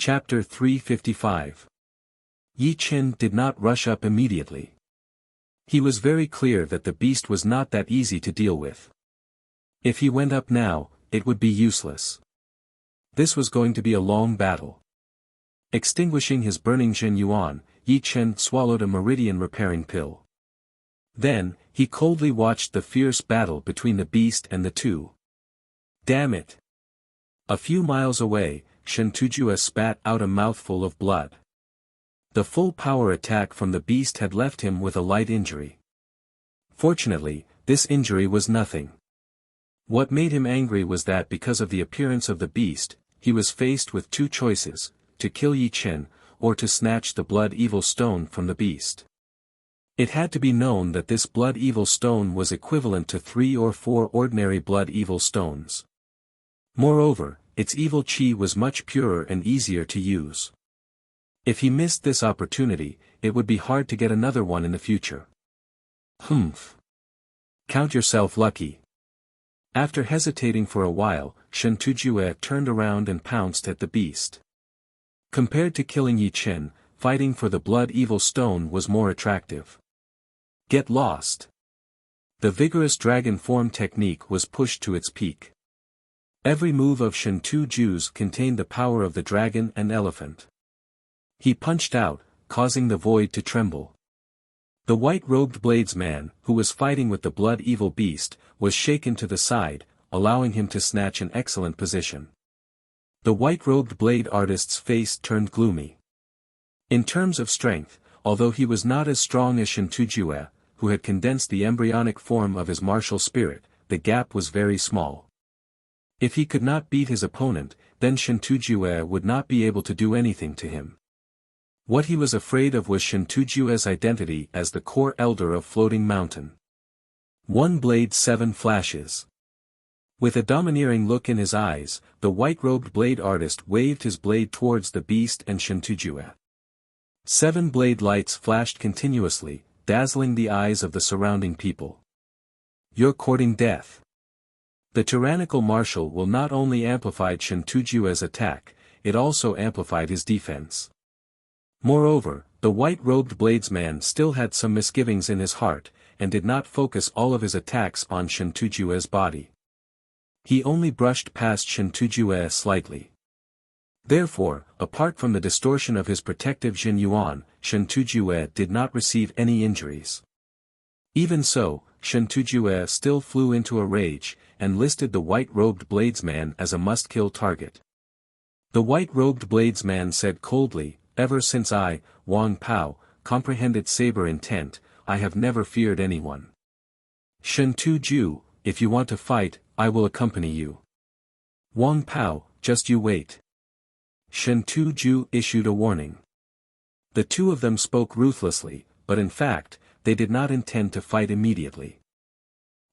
Chapter 355. Yi Qin did not rush up immediately. He was very clear that the beast was not that easy to deal with. If he went up now, it would be useless. This was going to be a long battle. Extinguishing his burning Jin Yuan, Yi Qin swallowed a meridian repairing pill. Then, he coldly watched the fierce battle between the beast and the two. Damn it! A few miles away, Shen Tujue spat out a mouthful of blood. The full power attack from the beast had left him with a light injury. Fortunately, this injury was nothing. What made him angry was that because of the appearance of the beast, he was faced with two choices, to kill Yi Qin, or to snatch the blood evil stone from the beast. It had to be known that this blood evil stone was equivalent to 3 or 4 ordinary blood evil stones. Moreover, its evil chi was much purer and easier to use. If he missed this opportunity, it would be hard to get another one in the future. Humph. Count yourself lucky. After hesitating for a while, Shen Tujue turned around and pounced at the beast. Compared to killing Yi Qin, fighting for the blood evil stone was more attractive. Get lost. The vigorous dragon form technique was pushed to its peak. Every move of Shen Tujue's contained the power of the dragon and elephant. He punched out, causing the void to tremble. The white-robed bladesman, who was fighting with the blood evil beast, was shaken to the side, allowing him to snatch an excellent position. The white-robed blade artist's face turned gloomy. In terms of strength, although he was not as strong as Shen Tujue, who had condensed the embryonic form of his martial spirit, the gap was very small. If he could not beat his opponent, then Shen Tujue would not be able to do anything to him. What he was afraid of was Shen Tujue's identity as the core elder of Floating Mountain. One blade 7 flashes. With a domineering look in his eyes, the white-robed blade artist waved his blade towards the beast and Shen Tujue. 7 blade lights flashed continuously, dazzling the eyes of the surrounding people. You're courting death. The tyrannical marshal will not only amplified Shen Tujue's attack, it also amplified his defense. Moreover, the white-robed bladesman still had some misgivings in his heart, and did not focus all of his attacks on Shen Tujue's body. He only brushed past Shen Tujue slightly. Therefore, apart from the distortion of his protective Jin Yuan, Shen Tujue did not receive any injuries. Even so, Shen Tujue still flew into a rage, and listed the white-robed bladesman as a must-kill target. The white-robed bladesman said coldly, "Ever since I, Wang Pao, comprehended saber intent, I have never feared anyone. Shen Tujue, if you want to fight, I will accompany you. Wang Pao, just you wait." Shen Tujue issued a warning. The two of them spoke ruthlessly, but in fact, they did not intend to fight immediately.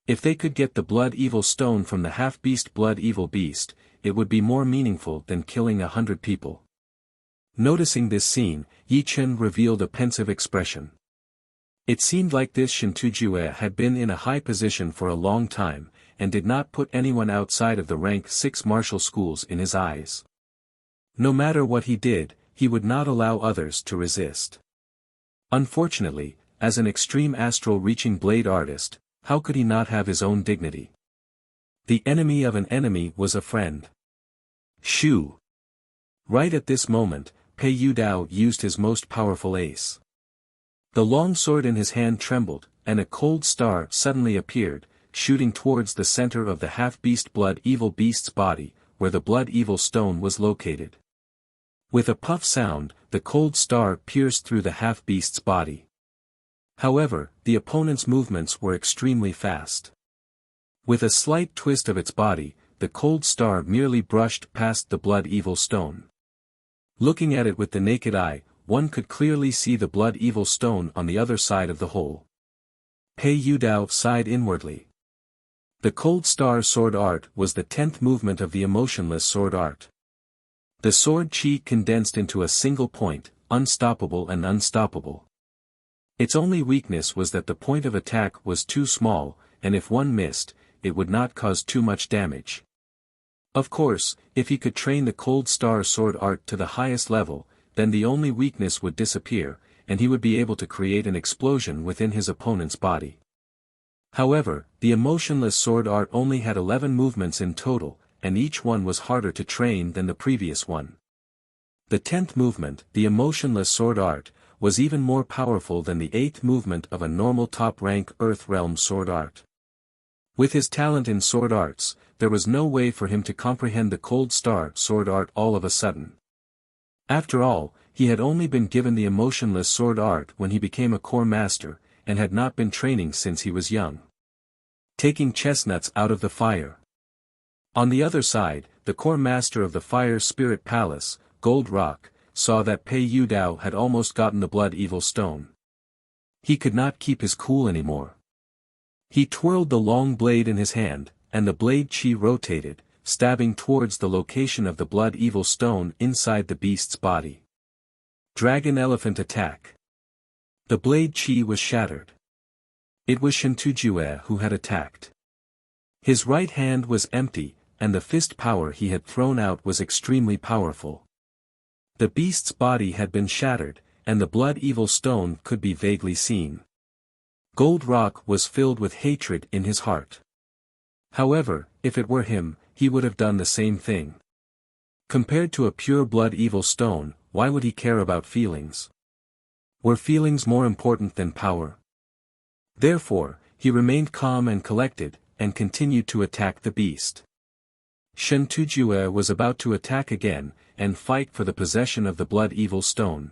If they could get the blood evil stone from the half-beast blood evil beast, it would be more meaningful than killing 100 people. Noticing this scene, Yi Qin revealed a pensive expression. It seemed like this Shen Tujue had been in a high position for a long time, and did not put anyone outside of the rank 6 martial schools in his eyes. No matter what he did, he would not allow others to resist. Unfortunately, as an extreme astral-reaching blade artist, how could he not have his own dignity? The enemy of an enemy was a friend. Shoo! Right at this moment, Pei Yudao used his most powerful ace. The long sword in his hand trembled, and a cold star suddenly appeared, shooting towards the center of the half-beast blood evil beast's body, where the blood evil stone was located. With a puff sound, the cold star pierced through the half-beast's body. However, the opponent's movements were extremely fast. With a slight twist of its body, the cold star merely brushed past the blood evil stone. Looking at it with the naked eye, one could clearly see the blood evil stone on the other side of the hole. Pei Yudao sighed inwardly. The cold star sword art was the 10th movement of the emotionless sword art. The sword chi condensed into a single point, unstoppable and unstoppable. Its only weakness was that the point of attack was too small, and if one missed, it would not cause too much damage. Of course, if he could train the Cold Star sword art to the highest level, then the only weakness would disappear, and he would be able to create an explosion within his opponent's body. However, the emotionless sword art only had 11 movements in total, and each one was harder to train than the previous one. The 10th movement, the emotionless sword art, was even more powerful than the 8th movement of a normal top-rank Earth Realm sword art. With his talent in sword arts, there was no way for him to comprehend the Cold Star sword art all of a sudden. After all, he had only been given the emotionless sword art when he became a core master, and had not been training since he was young. Taking chestnuts out of the fire. On the other side, the core master of the Fire Spirit Palace, Gold Rock, saw that Pei Yudao had almost gotten the Blood Evil Stone. He could not keep his cool anymore. He twirled the long blade in his hand, and the blade chi rotated, stabbing towards the location of the Blood Evil Stone inside the beast's body. Dragon Elephant Attack. The blade chi was shattered. It was Shentujue who had attacked. His right hand was empty, and the fist power he had thrown out was extremely powerful. The beast's body had been shattered, and the Blood Evil Stone could be vaguely seen. Gold Rock was filled with hatred in his heart. However, if it were him, he would have done the same thing. Compared to a pure Blood Evil Stone, why would he care about feelings? Were feelings more important than power? Therefore, he remained calm and collected, and continued to attack the beast. Shentujue was about to attack again, and fight for the possession of the Blood Evil Stone.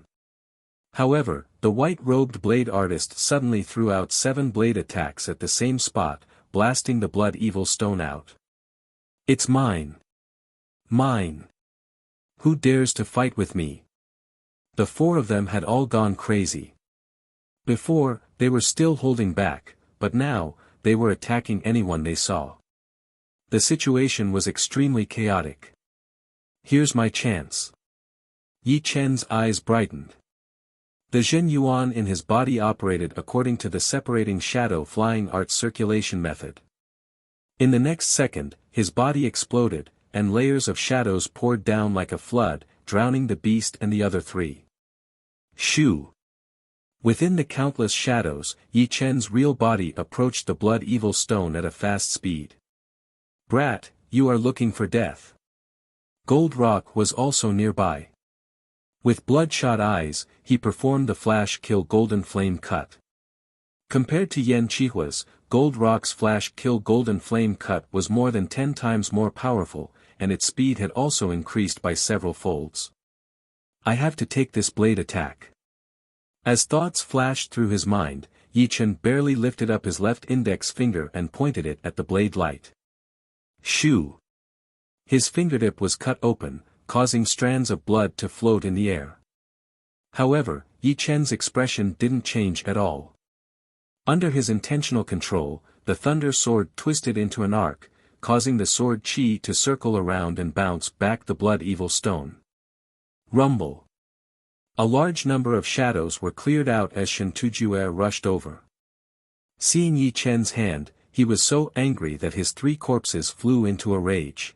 However, the white-robed blade artist suddenly threw out 7 blade attacks at the same spot, blasting the Blood Evil Stone out. It's mine. Mine. Who dares to fight with me? The 4 of them had all gone crazy. Before, they were still holding back, but now, they were attacking anyone they saw. The situation was extremely chaotic. Here's my chance. Yi Chen's eyes brightened. The Zhen Yuan in his body operated according to the separating shadow flying art circulation method. In the next second, his body exploded, and layers of shadows poured down like a flood, drowning the beast and the other 3. Shoo! Within the countless shadows, Yi Chen's real body approached the Blood Evil Stone at a fast speed. Brat, you are looking for death. Gold Rock was also nearby. With bloodshot eyes, he performed the flash kill Golden Flame Cut. Compared to Yan Chihua's, Gold Rock's flash kill Golden Flame Cut was more than 10 times more powerful, and its speed had also increased by several folds. I have to take this blade attack. As thoughts flashed through his mind, Yi Chen barely lifted up his left index finger and pointed it at the blade light. Shoo! His fingertip was cut open, causing strands of blood to float in the air. However, Yi Chen's expression didn't change at all. Under his intentional control, the thunder sword twisted into an arc, causing the sword chi to circle around and bounce back the Blood Evil Stone. Rumble. A large number of shadows were cleared out as Shentujue rushed over. Seeing Yi Chen's hand, he was so angry that his 3 corpses flew into a rage.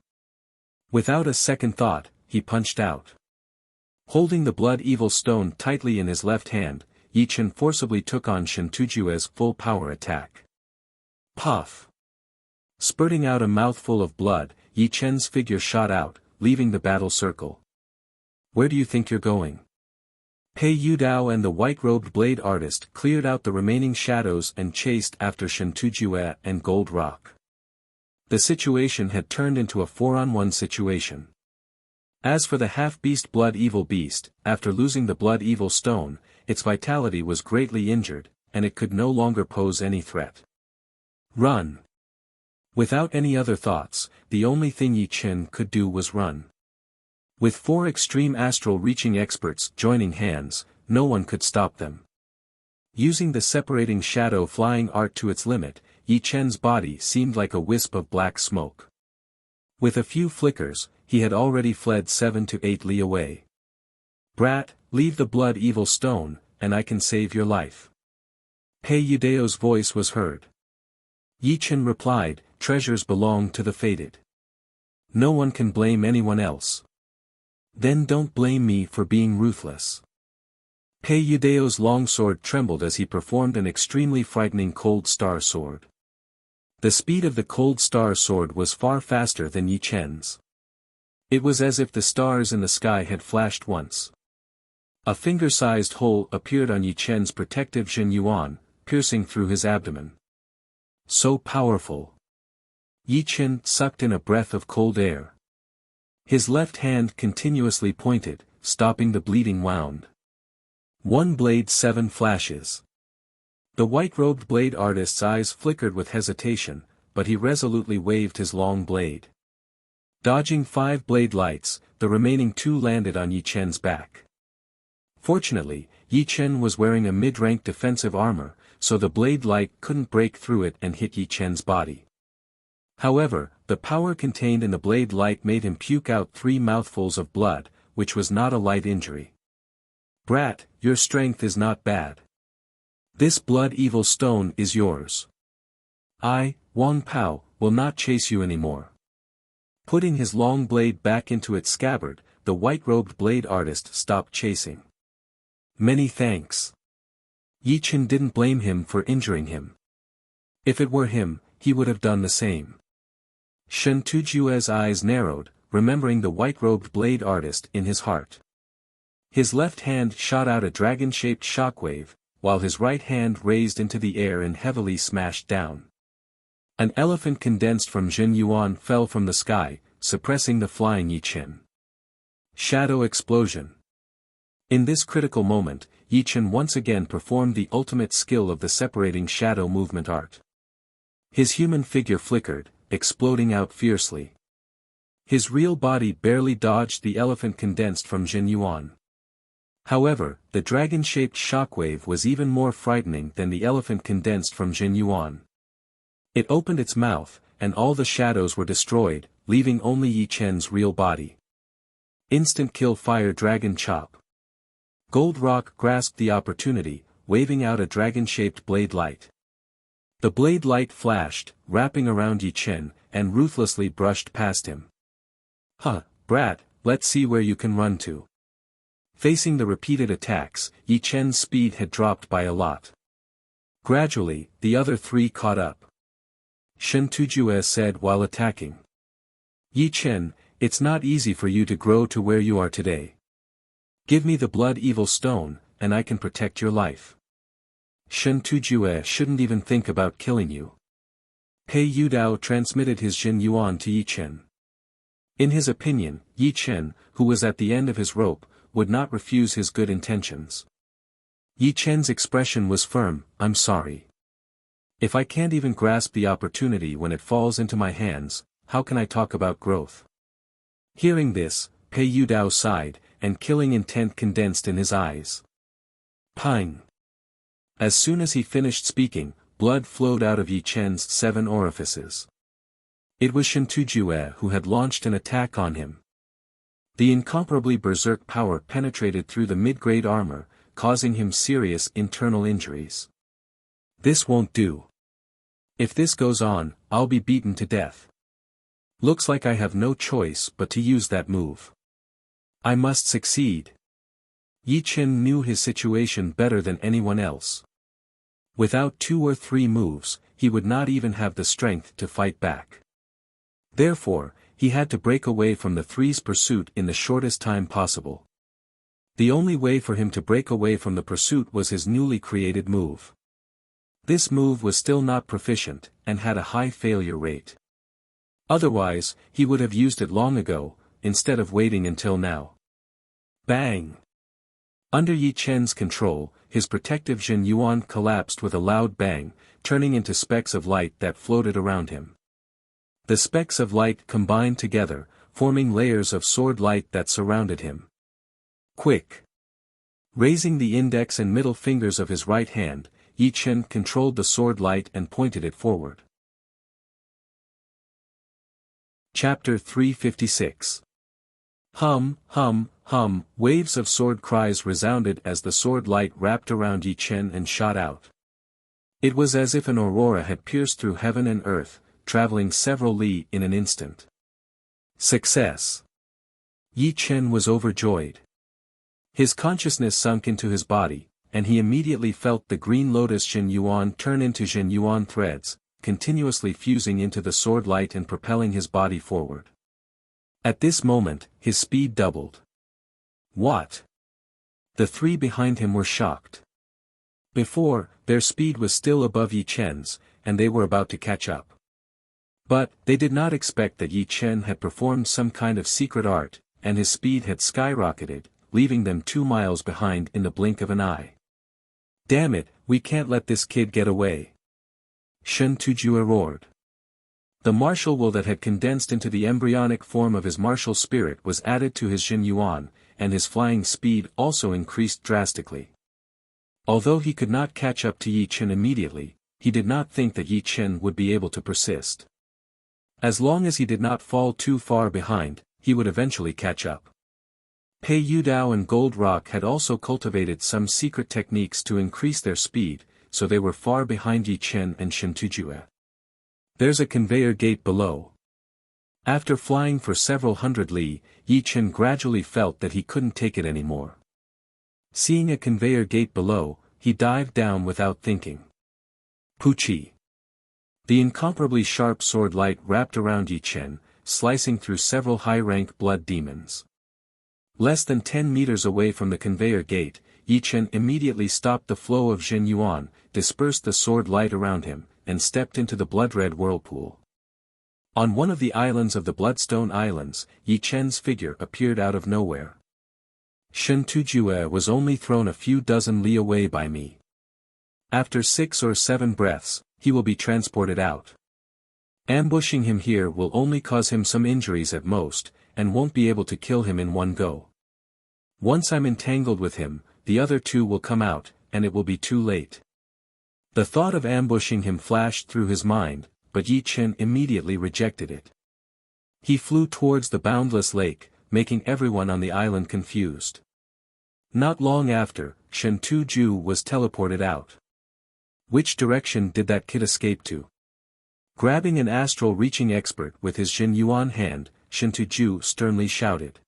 Without a second thought, he punched out. Holding the Blood Evil Stone tightly in his left hand, Yi Chen forcibly took on Shentujue's full power attack. Puff! Spurting out a mouthful of blood, Yi Chen's figure shot out, leaving the battle circle. Where do you think you're going? Pei Yudao and the white-robed blade artist cleared out the remaining shadows and chased after Shentujue and Gold Rock. The situation had turned into a 4-on-1 situation. As for the half-beast Blood Evil Beast, after losing the Blood Evil Stone, its vitality was greatly injured, and it could no longer pose any threat. Run! Without any other thoughts, the only thing Yi Chen could do was run. With 4 extreme astral reaching experts joining hands, no one could stop them. Using the separating shadow flying art to its limit, Yi Chen's body seemed like a wisp of black smoke. With a few flickers, he had already fled 7 to 8 li away. Brat, leave the Blood Evil Stone, and I can save your life. Pei Yudao's voice was heard. Yi Chen replied, treasures belong to the fated. No one can blame anyone else. Then don't blame me for being ruthless. Pei Yudeo's long sword trembled as he performed an extremely frightening Cold Star sword. The speed of the Cold Star sword was far faster than Yi Chen's. It was as if the stars in the sky had flashed once. A finger-sized hole appeared on Yi Chen's protective Jin Yuan, piercing through his abdomen. So powerful. Yi Chen sucked in a breath of cold air. His left hand continuously pointed, stopping the bleeding wound. One blade, 7 flashes. The white-robed blade artist's eyes flickered with hesitation, but he resolutely waved his long blade. Dodging 5 blade lights, the remaining 2 landed on Yi Chen's back. Fortunately, Yi Chen was wearing a mid-rank defensive armor, so the blade light couldn't break through it and hit Yi Chen's body. However, the power contained in the blade light made him puke out 3 mouthfuls of blood, which was not a light injury. "Brat, your strength is not bad. This blood evil stone is yours. I, Wang Pao, will not chase you anymore." Putting his long blade back into its scabbard, the white-robed blade artist stopped chasing. "Many thanks." Yi Chen didn't blame him for injuring him. If it were him, he would have done the same. Shen Tujue's eyes narrowed, remembering the white-robed blade artist in his heart. His left hand shot out a dragon-shaped shockwave, while his right hand raised into the air and heavily smashed down. An elephant condensed from Jin Yuan fell from the sky, suppressing the flying Yi Chen. Shadow explosion. In this critical moment, Yi Chen once again performed the ultimate skill of the separating shadow movement art. His human figure flickered, exploding out fiercely. His real body barely dodged the elephant condensed from Jin Yuan. However, the dragon-shaped shockwave was even more frightening than the elephant condensed from Jin Yuan. It opened its mouth, and all the shadows were destroyed, leaving only Yi Chen's real body. Instant kill fire dragon chop. Gold Rock grasped the opportunity, waving out a dragon-shaped blade light. The blade light flashed, wrapping around Yi Chen, and ruthlessly brushed past him. "Huh, brat, let's see where you can run to." Facing the repeated attacks, Yi Chen's speed had dropped by a lot. Gradually, the other 3 caught up. Shen Tujue said while attacking. "Yi Chen, it's not easy for you to grow to where you are today. Give me the blood evil stone, and I can protect your life. Shen Tujue shouldn't even think about killing you." Pei Yudao transmitted his Jin Yuan to Yi Chen. In his opinion, Yi Chen, who was at the end of his rope, would not refuse his good intentions. Yi Chen's expression was firm. "I'm sorry. If I can't even grasp the opportunity when it falls into my hands, how can I talk about growth?" Hearing this, Pei Yudao sighed, and killing intent condensed in his eyes. Pang! As soon as he finished speaking, blood flowed out of Yi Chen's 7 orifices. It was Shen Tujue who had launched an attack on him. The incomparably berserk power penetrated through the mid-grade armor, causing him serious internal injuries. "This won't do. If this goes on, I'll be beaten to death. Looks like I have no choice but to use that move. I must succeed." Yi Chen knew his situation better than anyone else. Without 2 or 3 moves, he would not even have the strength to fight back. Therefore, he had to break away from the 3's pursuit in the shortest time possible. The only way for him to break away from the pursuit was his newly created move. This move was still not proficient, and had a high failure rate. Otherwise, he would have used it long ago, instead of waiting until now. Bang! Under Yi Chen's control, his protective Jin Yuan collapsed with a loud bang, turning into specks of light that floated around him. The specks of light combined together, forming layers of sword light that surrounded him. Quick! Raising the index and middle fingers of his right hand, Yi Chen controlled the sword light and pointed it forward. Chapter 356. Hum, hum, hum, waves of sword cries resounded as the sword light wrapped around Yi Chen and shot out. It was as if an aurora had pierced through heaven and earth, traveling several li in an instant. Success! Yi Chen was overjoyed. His consciousness sunk into his body, and he immediately felt the green lotus Jin Yuan turn into Jin Yuan threads, continuously fusing into the sword light and propelling his body forward. At this moment, his speed doubled. What? The three behind him were shocked. Before, their speed was still above Yi Chen's, and they were about to catch up. But, they did not expect that Yi Chen had performed some kind of secret art, and his speed had skyrocketed, leaving them 2 miles behind in the blink of an eye. Damn it, we can't let this kid get away. Shen Tujue roared. The martial will that had condensed into the embryonic form of his martial spirit was added to his Jin Yuan, and his flying speed also increased drastically. Although he could not catch up to Yi Chen immediately, he did not think that Yi Chen would be able to persist. As long as he did not fall too far behind, he would eventually catch up. Pei Yudao and Gold Rock had also cultivated some secret techniques to increase their speed, so they were far behind Yi Chen and Shen Tujue. There's a conveyor gate below. After flying for several hundred li, Yi Chen gradually felt that he couldn't take it anymore. Seeing a conveyor gate below, he dived down without thinking. Puchi. The incomparably sharp sword light wrapped around Yi Chen, slicing through several high-rank blood demons. Less than 10 meters away from the conveyor gate, Yi Chen immediately stopped the flow of Jin Yuan, dispersed the sword light around him, and stepped into the blood-red whirlpool. On one of the islands of the Bloodstone Islands, Yi Chen's figure appeared out of nowhere. Shen Tujue was only thrown a few dozen li away by me. After 6 or 7 breaths, he will be transported out. Ambushing him here will only cause him some injuries at most, and won't be able to kill him in one go. Once I'm entangled with him, the other 2 will come out, and it will be too late. The thought of ambushing him flashed through his mind, but Yi Chen immediately rejected it. He flew towards the boundless lake, making everyone on the island confused. Not long after, Shen Tujue was teleported out. Which direction did that kid escape to? Grabbing an astral-reaching expert with his Jin Yuan hand, Shen Tujue sternly shouted.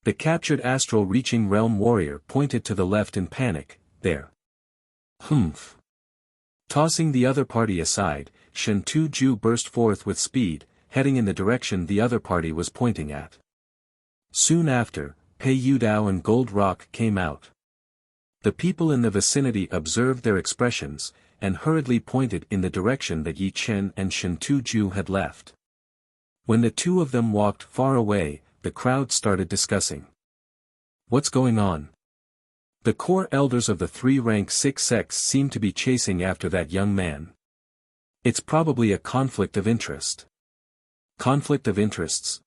The captured astral-reaching realm warrior pointed to the left in panic, there. Humph. Tossing the other party aside, Shen Tujue burst forth with speed, heading in the direction the other party was pointing at. Soon after, Pei Yudao and Gold Rock came out. The people in the vicinity observed their expressions, and hurriedly pointed in the direction that Yi Chen and Shen Tujue had left. When the 2 of them walked far away, the crowd started discussing. What's going on? The core elders of the 3 rank 6 sects seem to be chasing after that young man. It's probably a conflict of interest. Conflict of interests?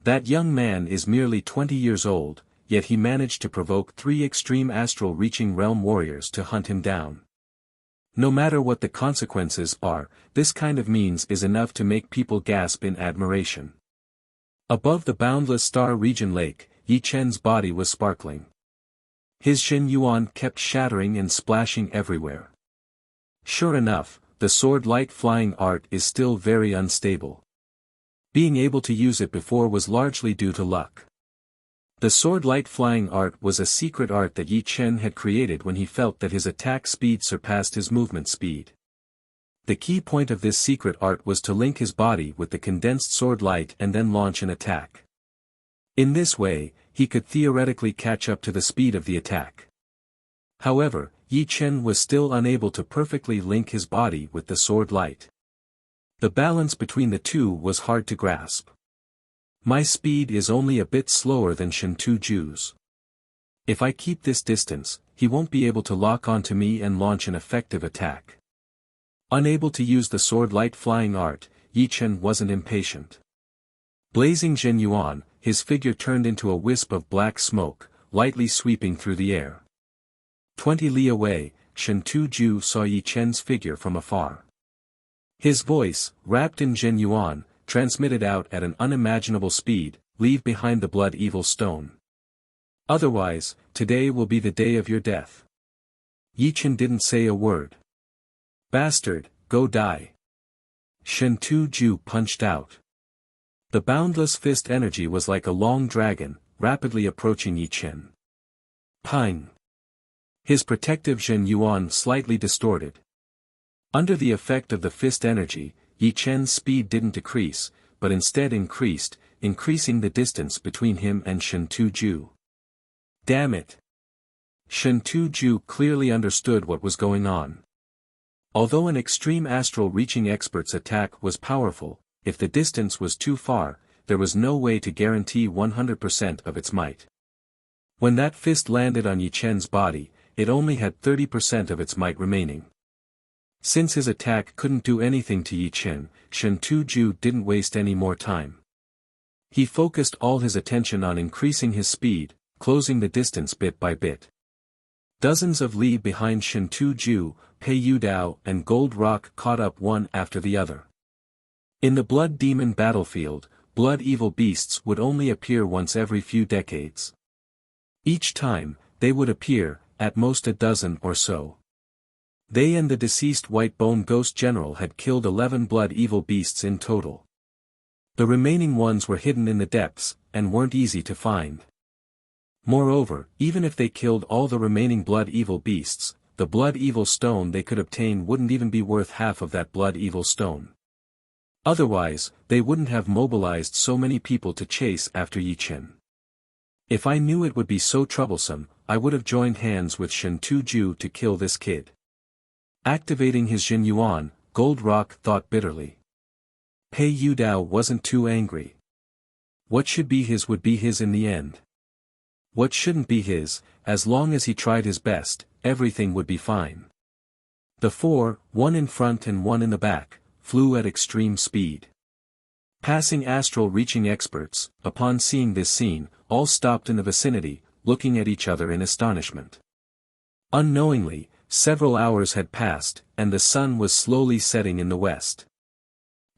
That young man is merely 20 years old, yet he managed to provoke 3 extreme astral-reaching realm warriors to hunt him down. No matter what the consequences are, this kind of means is enough to make people gasp in admiration. Above the boundless star region lake, Yi Chen's body was sparkling. His Jin Yuan kept shattering and splashing everywhere. Sure enough, the sword light flying art is still very unstable. Being able to use it before was largely due to luck. The sword light flying art was a secret art that Yi Chen had created when he felt that his attack speed surpassed his movement speed. The key point of this secret art was to link his body with the condensed sword light and then launch an attack. In this way, he could theoretically catch up to the speed of the attack. However, Yi Chen was still unable to perfectly link his body with the sword light. The balance between the 2 was hard to grasp. My speed is only a bit slower than Shen Tujue's. If I keep this distance, he won't be able to lock onto me and launch an effective attack. Unable to use the sword light flying art, Yi Chen wasn't impatient. Blazing Jin Yuan, his figure turned into a wisp of black smoke, lightly sweeping through the air. 20 li away, Shen Tujue saw Yi Chen's figure from afar. His voice, wrapped in Jin Yuan, transmitted out at an unimaginable speed, leave behind the blood evil stone. Otherwise, today will be the day of your death. Yi Chen didn't say a word. Bastard, go die. Shen Tujue punched out. The boundless fist energy was like a long dragon, rapidly approaching Yi Chen. Ping! His protective Zhen Yuan slightly distorted. Under the effect of the fist energy, Yi Chen's speed didn't decrease, but instead increased, increasing the distance between him and Shen Tuju. Damn it! Shen Tuju clearly understood what was going on. Although an extreme astral reaching expert's attack was powerful, if the distance was too far, there was no way to guarantee 100% of its might. When that fist landed on Yi Chen's body, it only had 30% of its might remaining. Since his attack couldn't do anything to Yi Chen, Shen Tuju didn't waste any more time. He focused all his attention on increasing his speed, closing the distance bit by bit. Dozens of li behind Shen Tuju, Pei Yudao and Gold Rock caught up one after the other. In the Blood Demon battlefield, blood evil beasts would only appear once every few decades. Each time, they would appear, at most a dozen or so. They and the deceased White Bone Ghost General had killed 11 blood evil beasts in total. The remaining ones were hidden in the depths, and weren't easy to find. Moreover, even if they killed all the remaining blood evil beasts, the blood evil stone they could obtain wouldn't even be worth half of that blood evil stone. Otherwise, they wouldn't have mobilized so many people to chase after Yi Chen. If I knew it would be so troublesome, I would have joined hands with Shen Tuju to kill this kid. Activating his Jin Yuan, Gold Rock thought bitterly. Pei Yudao wasn't too angry. What should be his would be his in the end. What shouldn't be his, as long as he tried his best, everything would be fine. The four, one in front and one in the back, flew at extreme speed. Passing astral reaching experts, upon seeing this scene, all stopped in the vicinity, looking at each other in astonishment. Unknowingly, several hours had passed, and the sun was slowly setting in the west.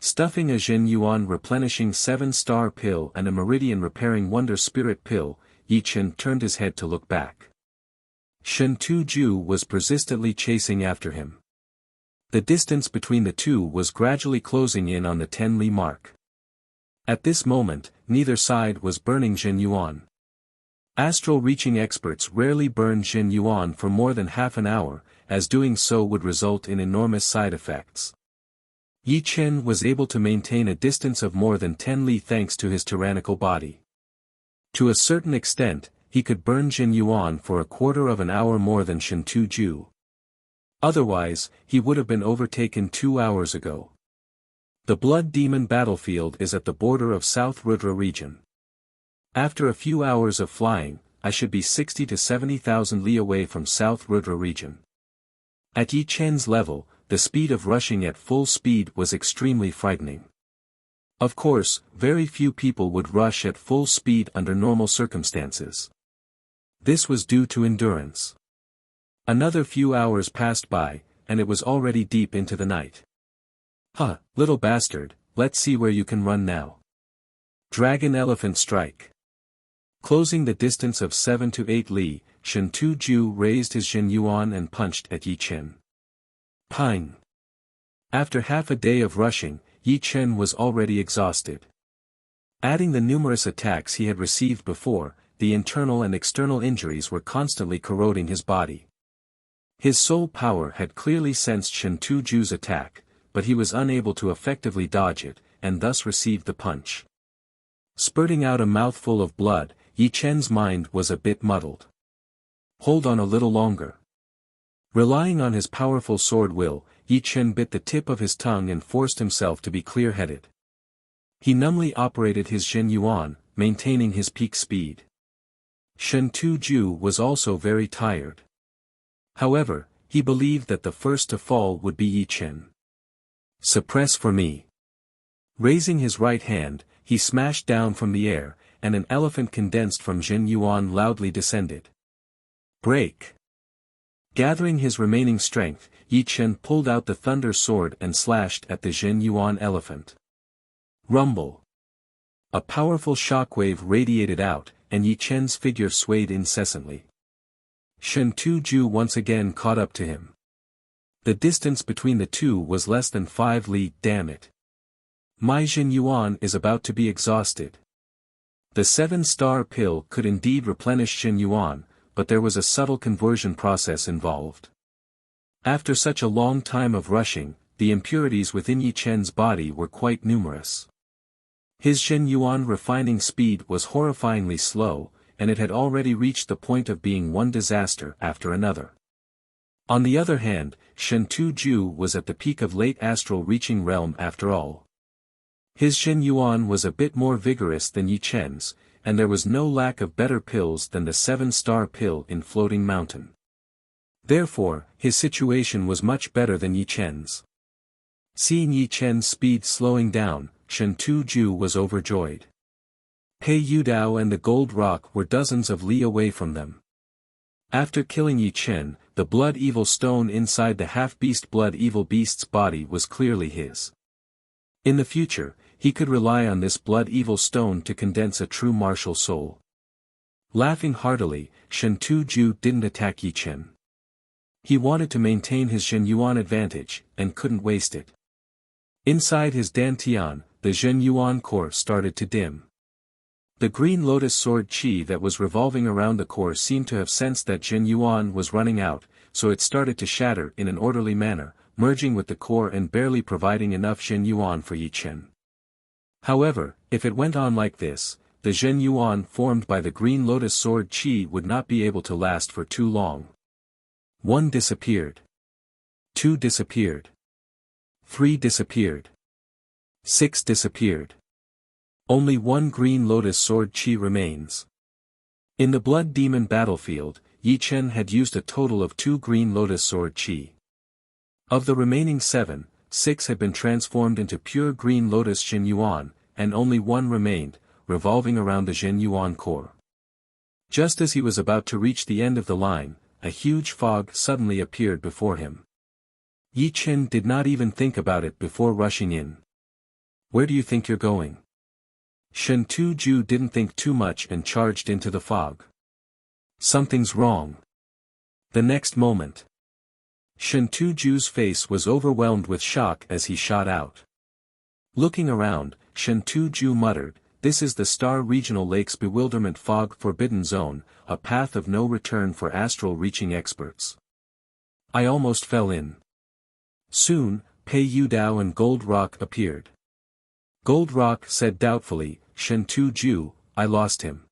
Stuffing a Jin Yuan replenishing 7-star pill and a meridian repairing wonder spirit pill, Yi Chen turned his head to look back. Shen Tuju was persistently chasing after him. The distance between the two was gradually closing in on the 10 li mark. At this moment, neither side was burning Jin Yuan. Astral reaching experts rarely burn Jin Yuan for more than half an hour, as doing so would result in enormous side effects. Yi Chen was able to maintain a distance of more than 10 li thanks to his tyrannical body. To a certain extent, he could burn Jin Yuan for a quarter of an hour more than Shen Tuju. Otherwise, he would have been overtaken 2 hours ago. The Blood Demon battlefield is at the border of South Rudra region. After a few hours of flying, I should be 60 to 70,000 li away from South Rudra region. At Yi Chen's level, the speed of rushing at full speed was extremely frightening. Of course, very few people would rush at full speed under normal circumstances. This was due to endurance. Another few hours passed by, and it was already deep into the night. Huh, little bastard, let's see where you can run now. Dragon Elephant Strike. Closing the distance of 7 to 8 li, Shen Tuju raised his Jin Yuan and punched at Yi Chen. Ping! After half a day of rushing, Yi Chen was already exhausted. Adding the numerous attacks he had received before, the internal and external injuries were constantly corroding his body. His soul power had clearly sensed Shen Tuju's attack, but he was unable to effectively dodge it, and thus received the punch. Spurting out a mouthful of blood, Yi Chen's mind was a bit muddled. Hold on a little longer. Relying on his powerful sword will, Yi Chen bit the tip of his tongue and forced himself to be clear-headed. He numbly operated his Jin Yuan, maintaining his peak speed. Shen Tuju was also very tired. However, he believed that the first to fall would be Yi Chen. Suppress for me. Raising his right hand, he smashed down from the air, and an elephant condensed from Jin Yuan loudly descended. Break! Gathering his remaining strength, Yi Chen pulled out the thunder sword and slashed at the Jin Yuan elephant. Rumble! A powerful shockwave radiated out, and Yi Chen's figure swayed incessantly. Shen Tuju once again caught up to him. The distance between the two was less than 5 li, damn it. My Jin Yuan is about to be exhausted. The 7-star pill could indeed replenish Jin Yuan, but there was a subtle conversion process involved. After such a long time of rushing, the impurities within Yi Chen's body were quite numerous. His Jin Yuan refining speed was horrifyingly slow, and it had already reached the point of being one disaster after another. On the other hand, Shen Tu-ju was at the peak of late astral reaching realm after all. His Jin Yuan was a bit more vigorous than Yi Chen's, and there was no lack of better pills than the 7-star pill in Floating Mountain. Therefore, his situation was much better than Yi Chen's. Seeing Yi Chen's speed slowing down, Shen Tu-ju was overjoyed. Pei Yudao and the Gold Rock were dozens of li away from them. After killing Yi Chen, the blood evil stone inside the half-beast blood evil beast's body was clearly his. In the future, he could rely on this blood evil stone to condense a true martial soul. Laughing heartily, Shen Tu-ju didn't attack Yi Chen. He wanted to maintain his Jin Yuan advantage, and couldn't waste it. Inside his dantian, the Jin Yuan core started to dim. The green lotus sword chi that was revolving around the core seemed to have sensed that Jin Yuan was running out, so it started to shatter in an orderly manner, merging with the core and barely providing enough Jin Yuan for Yi Chen. However, if it went on like this, the Jin Yuan formed by the green lotus sword chi would not be able to last for too long. 1 disappeared. 2 disappeared. 3 disappeared. 6 disappeared. Only 1 green lotus sword chi remains. In the blood demon battlefield, Yi Chen had used a total of 2 green lotus sword chi. Of the remaining 7, 6 had been transformed into pure green lotus Jin Yuan, and only 1 remained, revolving around the Jin Yuan core. Just as he was about to reach the end of the line, a huge fog suddenly appeared before him. Yi Chen did not even think about it before rushing in. Where do you think you're going? Shen Tu-ju didn't think too much and charged into the fog. Something's wrong. The next moment, Shen Tu-ju's face was overwhelmed with shock as he shot out. Looking around, Shen Tu-ju muttered, "This is the Star Regional Lakes Bewilderment Fog Forbidden Zone, a path of no return for astral reaching experts. I almost fell in." Soon, Pei Yudao and Gold Rock appeared. Gold Rock said doubtfully, "Shen Tu-ju, I lost him."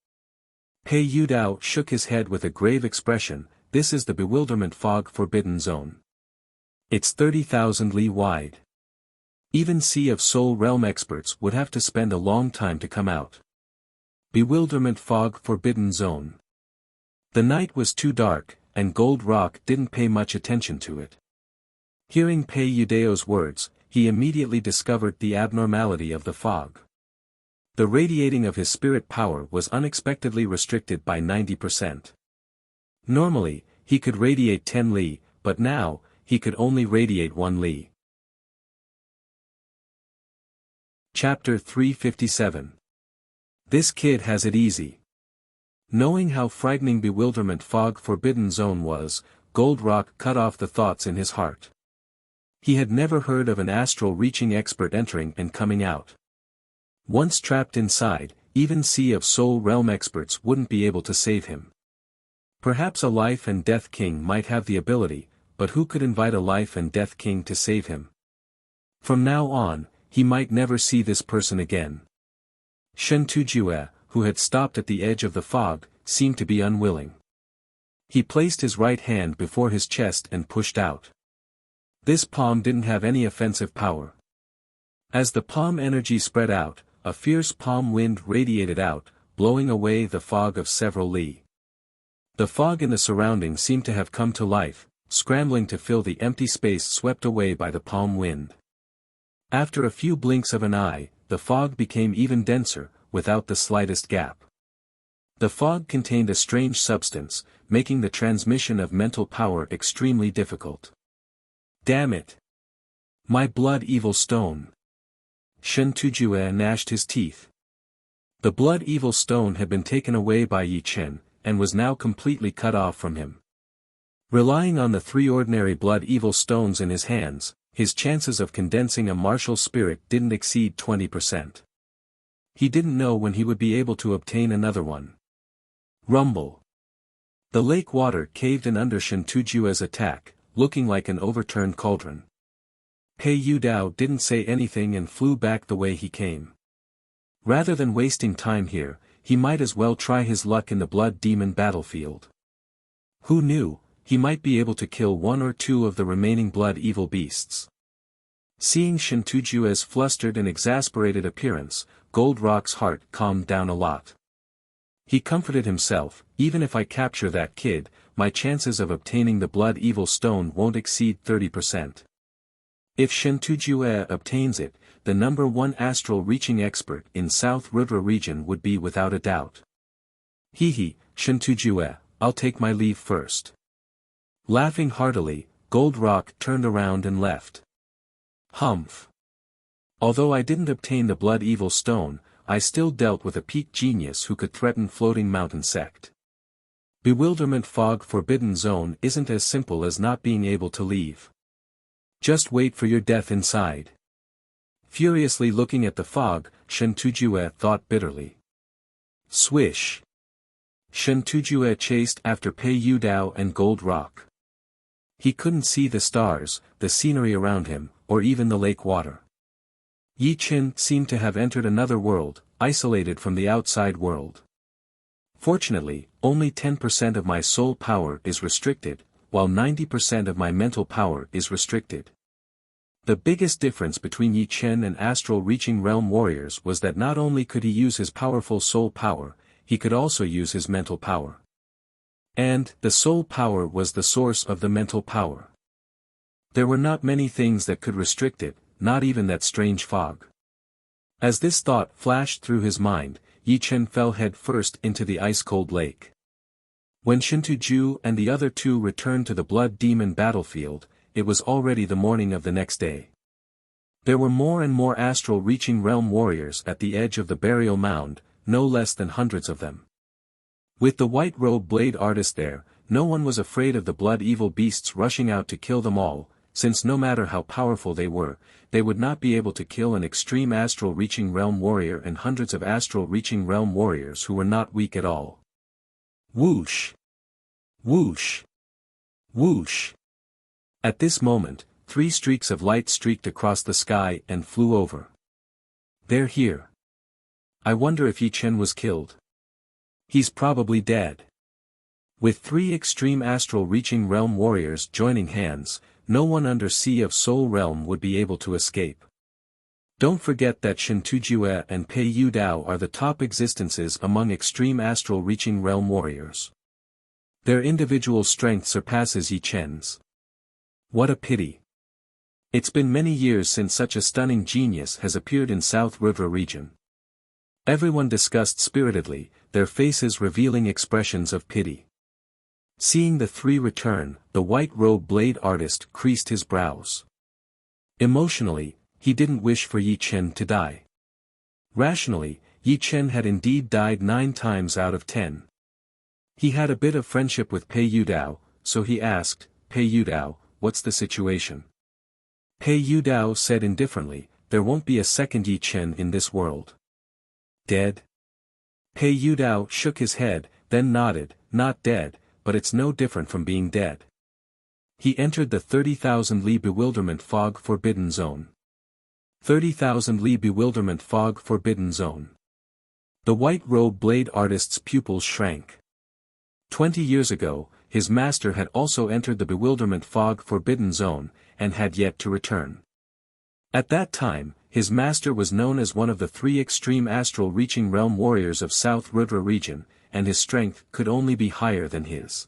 Pei Yudao shook his head with a grave expression, "This is the Bewilderment Fog Forbidden Zone. It's 30,000 li wide. Even Sea of Soul Realm experts would have to spend a long time to come out. Bewilderment Fog Forbidden Zone." The night was too dark, and Gold Rock didn't pay much attention to it. Hearing Pei Yudao's words, he immediately discovered the abnormality of the fog. The radiating of his spirit power was unexpectedly restricted by 90%. Normally, he could radiate 10 li, but now, he could only radiate 1 li. Chapter 357. This kid has it easy. Knowing how frightening Bewilderment Fog Forbidden Zone was, Gold Rock cut off the thoughts in his heart. He had never heard of an astral reaching expert entering and coming out. Once trapped inside, even Sea of Soul Realm experts wouldn't be able to save him. Perhaps a Life and Death King might have the ability, but who could invite a Life and Death King to save him? From now on, he might never see this person again. Shen Tu-ju, who had stopped at the edge of the fog, seemed to be unwilling. He placed his right hand before his chest and pushed out. This palm didn't have any offensive power. As the palm energy spread out, a fierce palm wind radiated out, blowing away the fog of several li. The fog in the surroundings seemed to have come to life, scrambling to fill the empty space swept away by the palm wind. After a few blinks of an eye, the fog became even denser, without the slightest gap. The fog contained a strange substance, making the transmission of mental power extremely difficult. Damn it! My blood evil stone! Shen Tu-ju gnashed his teeth. The blood evil stone had been taken away by Yi Chen, and was now completely cut off from him. Relying on the 3 ordinary blood evil stones in his hands, his chances of condensing a martial spirit didn't exceed 20%. He didn't know when he would be able to obtain another one. Rumble. The lake water caved in under Shen Tujue's attack, looking like an overturned cauldron. Pei Yudao didn't say anything and flew back the way he came. Rather than wasting time here, he might as well try his luck in the blood demon battlefield. Who knew, he might be able to kill one or two of the remaining blood evil beasts. Seeing Shen Tujue's flustered and exasperated appearance, Gold Rock's heart calmed down a lot. He comforted himself, even if I capture that kid, my chances of obtaining the blood evil stone won't exceed 30%. If Shen Tujue obtains it, the #1 astral reaching expert in South River region would be without a doubt. Hehe, Shen Tujue, I'll take my leave first. Laughing heartily, Gold Rock turned around and left. Humph. Although I didn't obtain the blood evil stone, I still dealt with a peak genius who could threaten floating mountain sect. Bewilderment fog forbidden zone isn't as simple as not being able to leave. Just wait for your death inside. Furiously looking at the fog, Shen Tujue thought bitterly. Swish. Shen Tujue chased after Pei Yudao and Gold Rock. He couldn't see the stars, the scenery around him, or even the lake water. Yi Qin seemed to have entered another world, isolated from the outside world. Fortunately, only 10% of my soul power is restricted, while 90% of my mental power is restricted. The biggest difference between Yi Chen and astral reaching realm warriors was that not only could he use his powerful soul power, he could also use his mental power. And, the soul power was the source of the mental power. There were not many things that could restrict it, not even that strange fog. As this thought flashed through his mind, Yi Chen fell head first into the ice-cold lake. When Shen Tujue and the other two returned to the blood demon battlefield, it was already the morning of the next day. There were more and more astral reaching realm warriors at the edge of the burial mound, no less than hundreds of them. With the white robe blade artist there, no one was afraid of the blood evil beasts rushing out to kill them all, since no matter how powerful they were, they would not be able to kill an extreme astral reaching realm warrior and hundreds of astral reaching realm warriors who were not weak at all. Whoosh! Whoosh! Whoosh! At this moment, 3 streaks of light streaked across the sky and flew over. They're here. I wonder if Yi Chen was killed. He's probably dead. With 3 extreme astral reaching realm warriors joining hands, no one under Sea of Soul realm would be able to escape. Don't forget that Shen Tujue and Pei Yudao are the top existences among extreme astral reaching realm warriors. Their individual strength surpasses Yi Chen's. What a pity. It's been many years since such a stunning genius has appeared in South River region. Everyone discussed spiritedly, their faces revealing expressions of pity. Seeing the 3 return, the white robe blade artist creased his brows. Emotionally, he didn't wish for Yi Chen to die. Rationally, Yi Chen had indeed died 9 times out of 10. He had a bit of friendship with Pei Yudao, so he asked, Pei Yudao, what's the situation? Pei Yudao said indifferently, there won't be a second Yi Chen in this world. Dead? Pei Yudao shook his head, then nodded, not dead, but it's no different from being dead. He entered the 30,000 Li bewilderment fog forbidden zone. 30,000 Li bewilderment fog forbidden zone. The white robe blade artist's pupils shrank. 20 years ago, his master had also entered the bewilderment fog forbidden zone, and had yet to return. At that time, his master was known as one of the 3 extreme astral reaching realm warriors of South River region, and his strength could only be higher than his.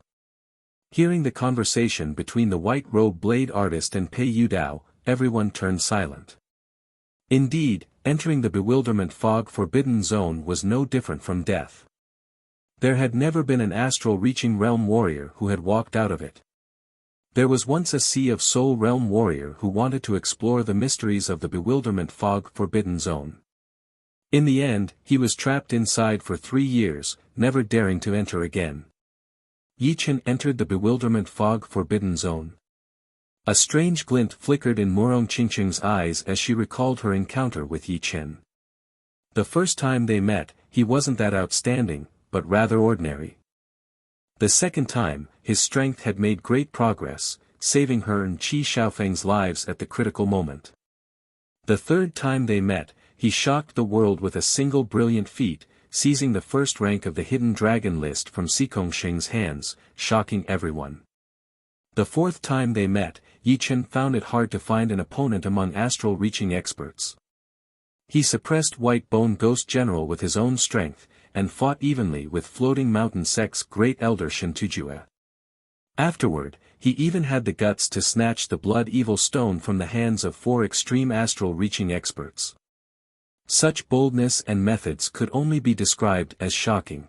Hearing the conversation between the white robe blade artist and Pei Yudao, everyone turned silent. Indeed, entering the bewilderment fog forbidden zone was no different from death. There had never been an astral reaching realm warrior who had walked out of it. There was once a Sea of Soul realm warrior who wanted to explore the mysteries of the bewilderment fog forbidden zone. In the end, he was trapped inside for 3 years, never daring to enter again. Yi Chen entered the bewilderment fog forbidden zone. A strange glint flickered in Murong Qingqing's eyes as she recalled her encounter with Yi Chen. The first time they met, he wasn't that outstanding, but rather ordinary. The second time, his strength had made great progress, saving her and Qi Xiaofeng's lives at the critical moment. The third time they met, he shocked the world with a single brilliant feat, seizing the first rank of the hidden dragon list from Xikongxing's hands, shocking everyone. The fourth time they met, Yi Chen found it hard to find an opponent among astral-reaching experts. He suppressed White Bone Ghost General with his own strength, and fought evenly with Floating Mountain Sect's great elder Shen Tujue. Afterward, he even had the guts to snatch the Blood Evil Stone from the hands of 4 extreme astral-reaching experts. Such boldness and methods could only be described as shocking.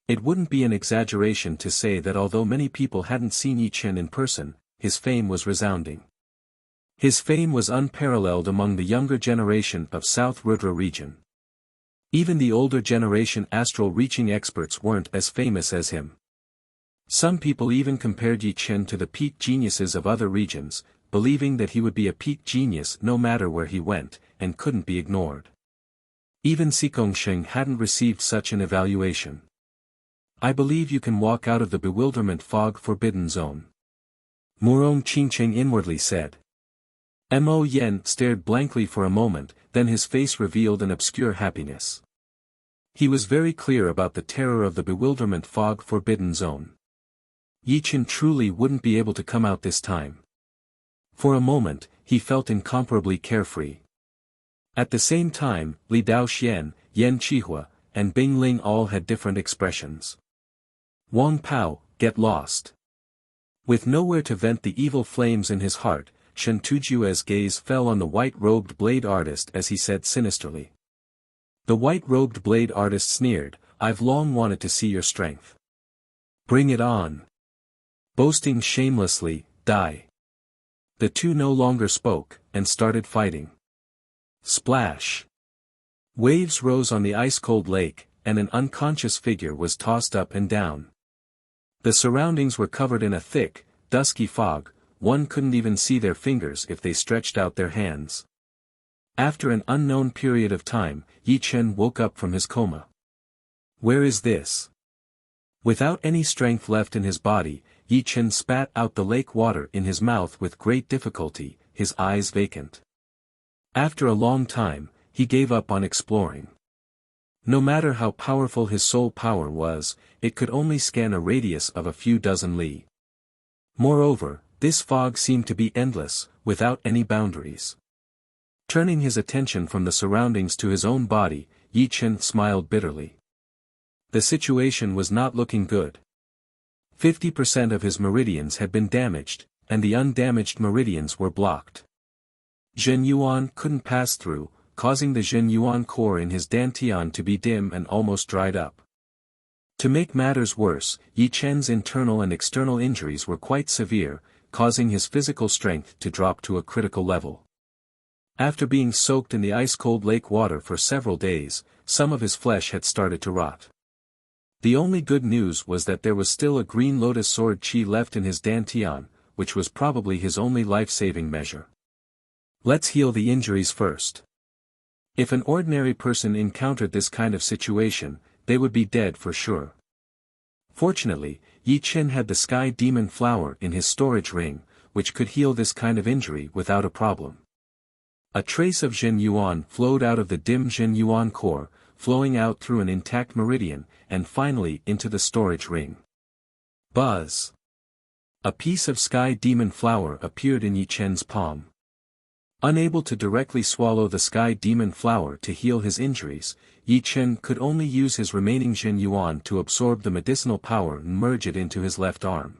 It wouldn't be an exaggeration to say that although many people hadn't seen Yi Chen in person, his fame was resounding. His fame was unparalleled among the younger generation of South Rudra region. Even the older generation astral-reaching experts weren't as famous as him. Some people even compared Yi Chen to the peak geniuses of other regions, believing that he would be a peak genius no matter where he went, and couldn't be ignored. Even Xikongxing hadn't received such an evaluation. I believe you can walk out of the bewilderment fog forbidden zone. Murong Qingqing inwardly said. Mo Yen stared blankly for a moment, then his face revealed an obscure happiness. He was very clear about the terror of the bewilderment fog forbidden zone. Yi Chen truly wouldn't be able to come out this time. For a moment, he felt incomparably carefree. At the same time, Li Daoxian, Yan Qihua, and Bing Ling all had different expressions. Wang Pao, get lost. With nowhere to vent the evil flames in his heart, Shen Tujue's gaze fell on the white-robed blade artist as he said sinisterly. The white-robed blade artist sneered, I've long wanted to see your strength. Bring it on. Boasting shamelessly, die. The two no longer spoke, and started fighting. Splash. Waves rose on the ice-cold lake, and an unconscious figure was tossed up and down. The surroundings were covered in a thick, dusky fog, one couldn't even see their fingers if they stretched out their hands. After an unknown period of time, Yi Chen woke up from his coma. Where is this? Without any strength left in his body, Yi Chen spat out the lake water in his mouth with great difficulty, his eyes vacant. After a long time, he gave up on exploring. No matter how powerful his soul power was, it could only scan a radius of a few dozen li. Moreover, this fog seemed to be endless, without any boundaries. Turning his attention from the surroundings to his own body, Yi Chen smiled bitterly. The situation was not looking good. 50% of his meridians had been damaged, and the undamaged meridians were blocked. Zhen Yuan couldn't pass through, causing the Zhen Yuan core in his dantian to be dim and almost dried up. To make matters worse, Yi Chen's internal and external injuries were quite severe, causing his physical strength to drop to a critical level. After being soaked in the ice-cold lake water for several days, some of his flesh had started to rot. The only good news was that there was still a green lotus sword chi left in his dantian, which was probably his only life-saving measure. Let's heal the injuries first. If an ordinary person encountered this kind of situation, they would be dead for sure. Fortunately, Yi Chen had the Sky Demon Flower in his storage ring, which could heal this kind of injury without a problem. A trace of Zhen Yuan flowed out of the dim Zhen Yuan core, flowing out through an intact meridian, and finally into the storage ring. Buzz! A piece of Sky Demon Flower appeared in Yi Chen's palm. Unable to directly swallow the Sky Demon Flower to heal his injuries, Yi Chen could only use his remaining Zhen Yuan to absorb the medicinal power and merge it into his left arm.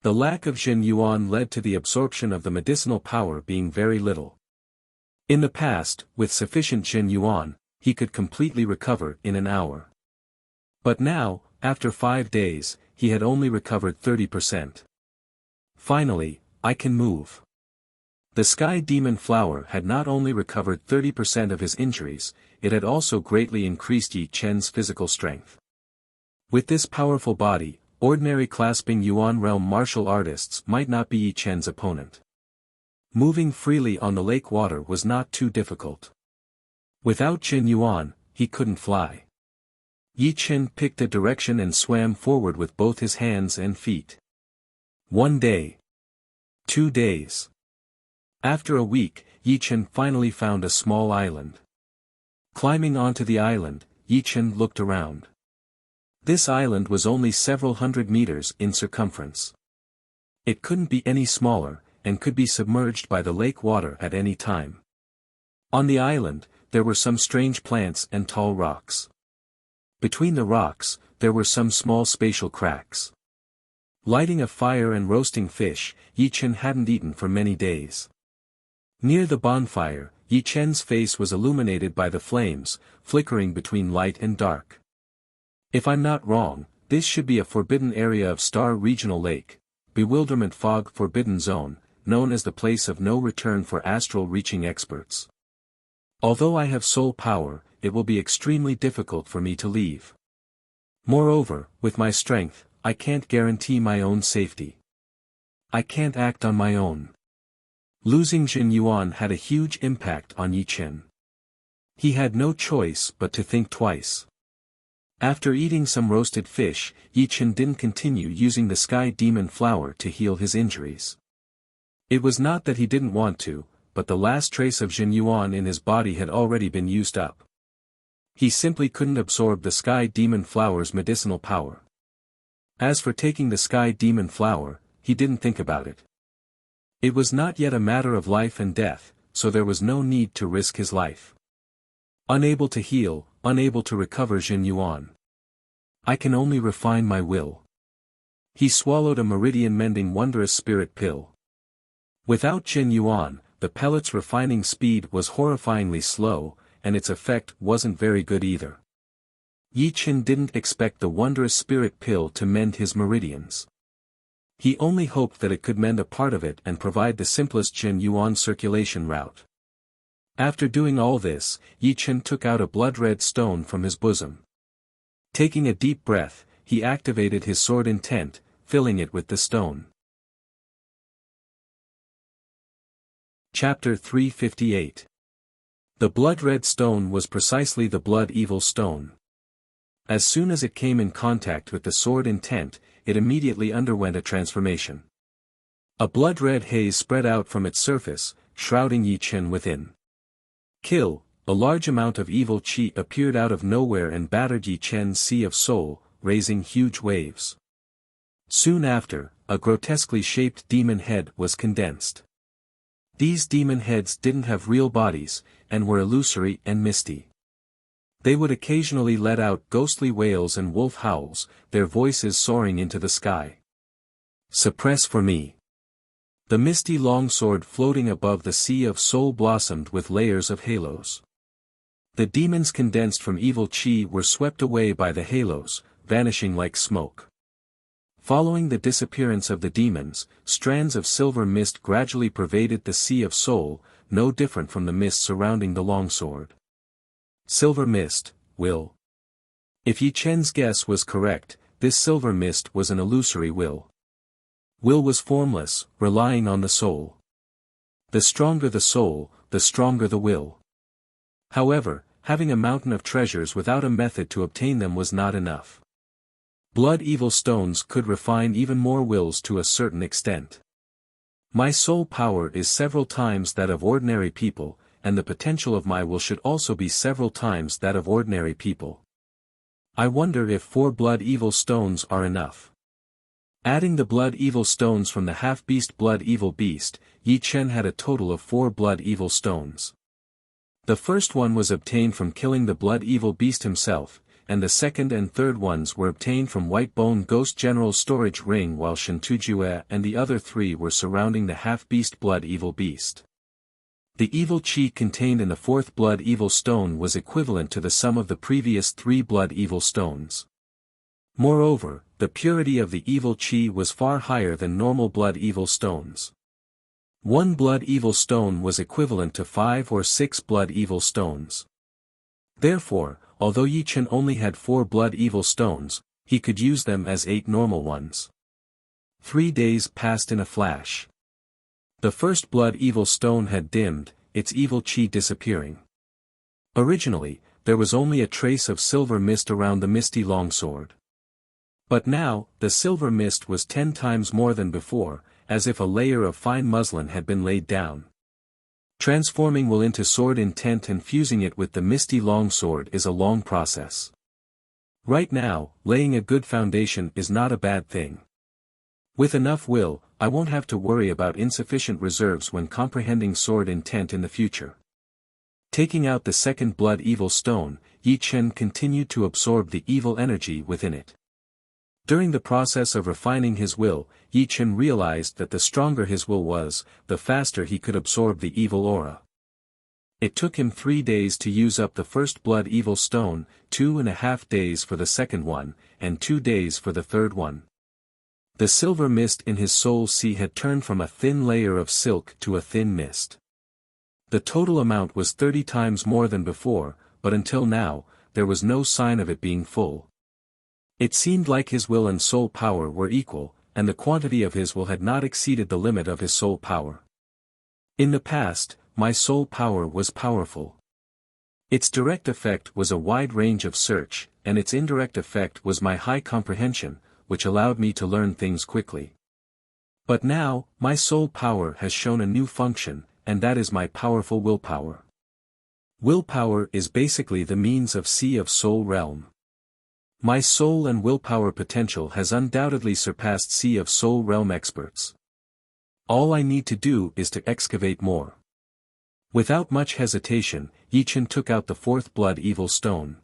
The lack of Zhen Yuan led to the absorption of the medicinal power being very little. In the past, with sufficient Zhen Yuan, he could completely recover in an hour. But now, after 5 days, he had only recovered 30%. Finally, I can move. The Sky Demon Flower had not only recovered 30% of his injuries, it had also greatly increased Yi Chen's physical strength. With this powerful body, ordinary clasping Yuan realm martial artists might not be Yi Chen's opponent. Moving freely on the lake water was not too difficult. Without Jin Yuan, he couldn't fly. Yi Chen picked a direction and swam forward with both his hands and feet. 1 day. 2 days. After a week, Yi Chen finally found a small island. Climbing onto the island, Yi Chen looked around. This island was only several hundred meters in circumference. It couldn't be any smaller, and could be submerged by the lake water at any time. On the island, there were some strange plants and tall rocks. Between the rocks, there were some small spatial cracks. Lighting a fire and roasting fish, Yi Chen hadn't eaten for many days. Near the bonfire, Yi Chen's face was illuminated by the flames, flickering between light and dark. If I'm not wrong, this should be a forbidden area of Star Regional Lake, Bewilderment Fog Forbidden Zone, known as the place of no return for astral reaching experts. Although I have soul power, it will be extremely difficult for me to leave. Moreover, with my strength, I can't guarantee my own safety. I can't act on my own. Losing Jin Yuan had a huge impact on Yi Chen. He had no choice but to think twice. After eating some roasted fish, Yi Chen didn't continue using the Sky Demon Flower to heal his injuries. It was not that he didn't want to, but the last trace of Jin Yuan in his body had already been used up. He simply couldn't absorb the Sky Demon Flower's medicinal power. As for taking the Sky Demon Flower, he didn't think about it. It was not yet a matter of life and death, so there was no need to risk his life. Unable to heal, unable to recover Jin Yuan. I can only refine my will. He swallowed a meridian-mending wondrous spirit pill. Without Jin Yuan, the pellet's refining speed was horrifyingly slow, and its effect wasn't very good either. Yi Chen didn't expect the wondrous spirit pill to mend his meridians. He only hoped that it could mend a part of it and provide the simplest Jin Yuan circulation route. After doing all this, Yi Chen took out a blood-red stone from his bosom. Taking a deep breath, he activated his sword intent, filling it with the stone. Chapter 358. The blood-red stone was precisely the blood-evil stone. As soon as it came in contact with the sword intent, it immediately underwent a transformation. A blood-red haze spread out from its surface, shrouding Yi Chen within. Kill, a large amount of evil chi appeared out of nowhere and battered Yi Chen's sea of soul, raising huge waves. Soon after, a grotesquely shaped demon head was condensed. These demon heads didn't have real bodies, and were illusory and misty. They would occasionally let out ghostly wails and wolf howls, their voices soaring into the sky. Suppress for me. The misty longsword floating above the sea of soul blossomed with layers of halos. The demons condensed from evil chi were swept away by the halos, vanishing like smoke. Following the disappearance of the demons, strands of silver mist gradually pervaded the sea of soul, no different from the mist surrounding the longsword. Silver mist, will. If Yi Chen's guess was correct, this silver mist was an illusory will. Will was formless, relying on the soul. The stronger the soul, the stronger the will. However, having a mountain of treasures without a method to obtain them was not enough. Blood-evil stones could refine even more wills to a certain extent. My soul power is several times that of ordinary people, and the potential of my will should also be several times that of ordinary people. I wonder if 4 blood-evil stones are enough. Adding the blood-evil stones from the half-beast blood-evil beast, Yi Chen had a total of 4 blood-evil stones. The first one was obtained from killing the blood-evil beast himself, and the second and third ones were obtained from White Bone Ghost General's storage ring, while Shintujue and the other 3 were surrounding the half-beast blood-evil beast. The evil chi contained in the 4th blood-evil stone was equivalent to the sum of the previous 3 blood-evil stones. Moreover, the purity of the evil chi was far higher than normal blood-evil stones. 1 blood-evil stone was equivalent to 5 or 6 blood-evil stones. Therefore, although Yi Chen only had 4 blood-evil stones, He could use them as 8 normal ones. 3 days passed in a flash. The first blood evil stone had dimmed, its evil chi disappearing. Originally, there was only a trace of silver mist around the misty longsword. But now, the silver mist was 10 times more than before, as if a layer of fine muslin had been laid down. Transforming will into sword intent and fusing it with the misty longsword is a long process. Right now, laying a good foundation is not a bad thing. With enough will, I won't have to worry about insufficient reserves when comprehending sword intent in the future. Taking out the second blood evil stone, Yi Chen continued to absorb the evil energy within it. During the process of refining his will, Yi Chen realized that the stronger his will was, the faster he could absorb the evil aura. It took him 3 days to use up the first blood evil stone, 2.5 days for the second one, and 2 days for the third one. The silver mist in his soul sea had turned from a thin layer of silk to a thin mist. The total amount was 30 times more than before, but until now, there was no sign of it being full. It seemed like his will and soul power were equal, and the quantity of his will had not exceeded the limit of his soul power. In the past, my soul power was powerful. Its direct effect was a wide range of search, and its indirect effect was my high comprehension, which allowed me to learn things quickly. But now, my soul power has shown a new function, and that is my powerful willpower. Willpower is basically the means of sea of soul realm. My soul and willpower potential has undoubtedly surpassed Sea of Soul realm experts. All I need to do is to excavate more. Without much hesitation, Yi Chen took out the fourth blood evil stone.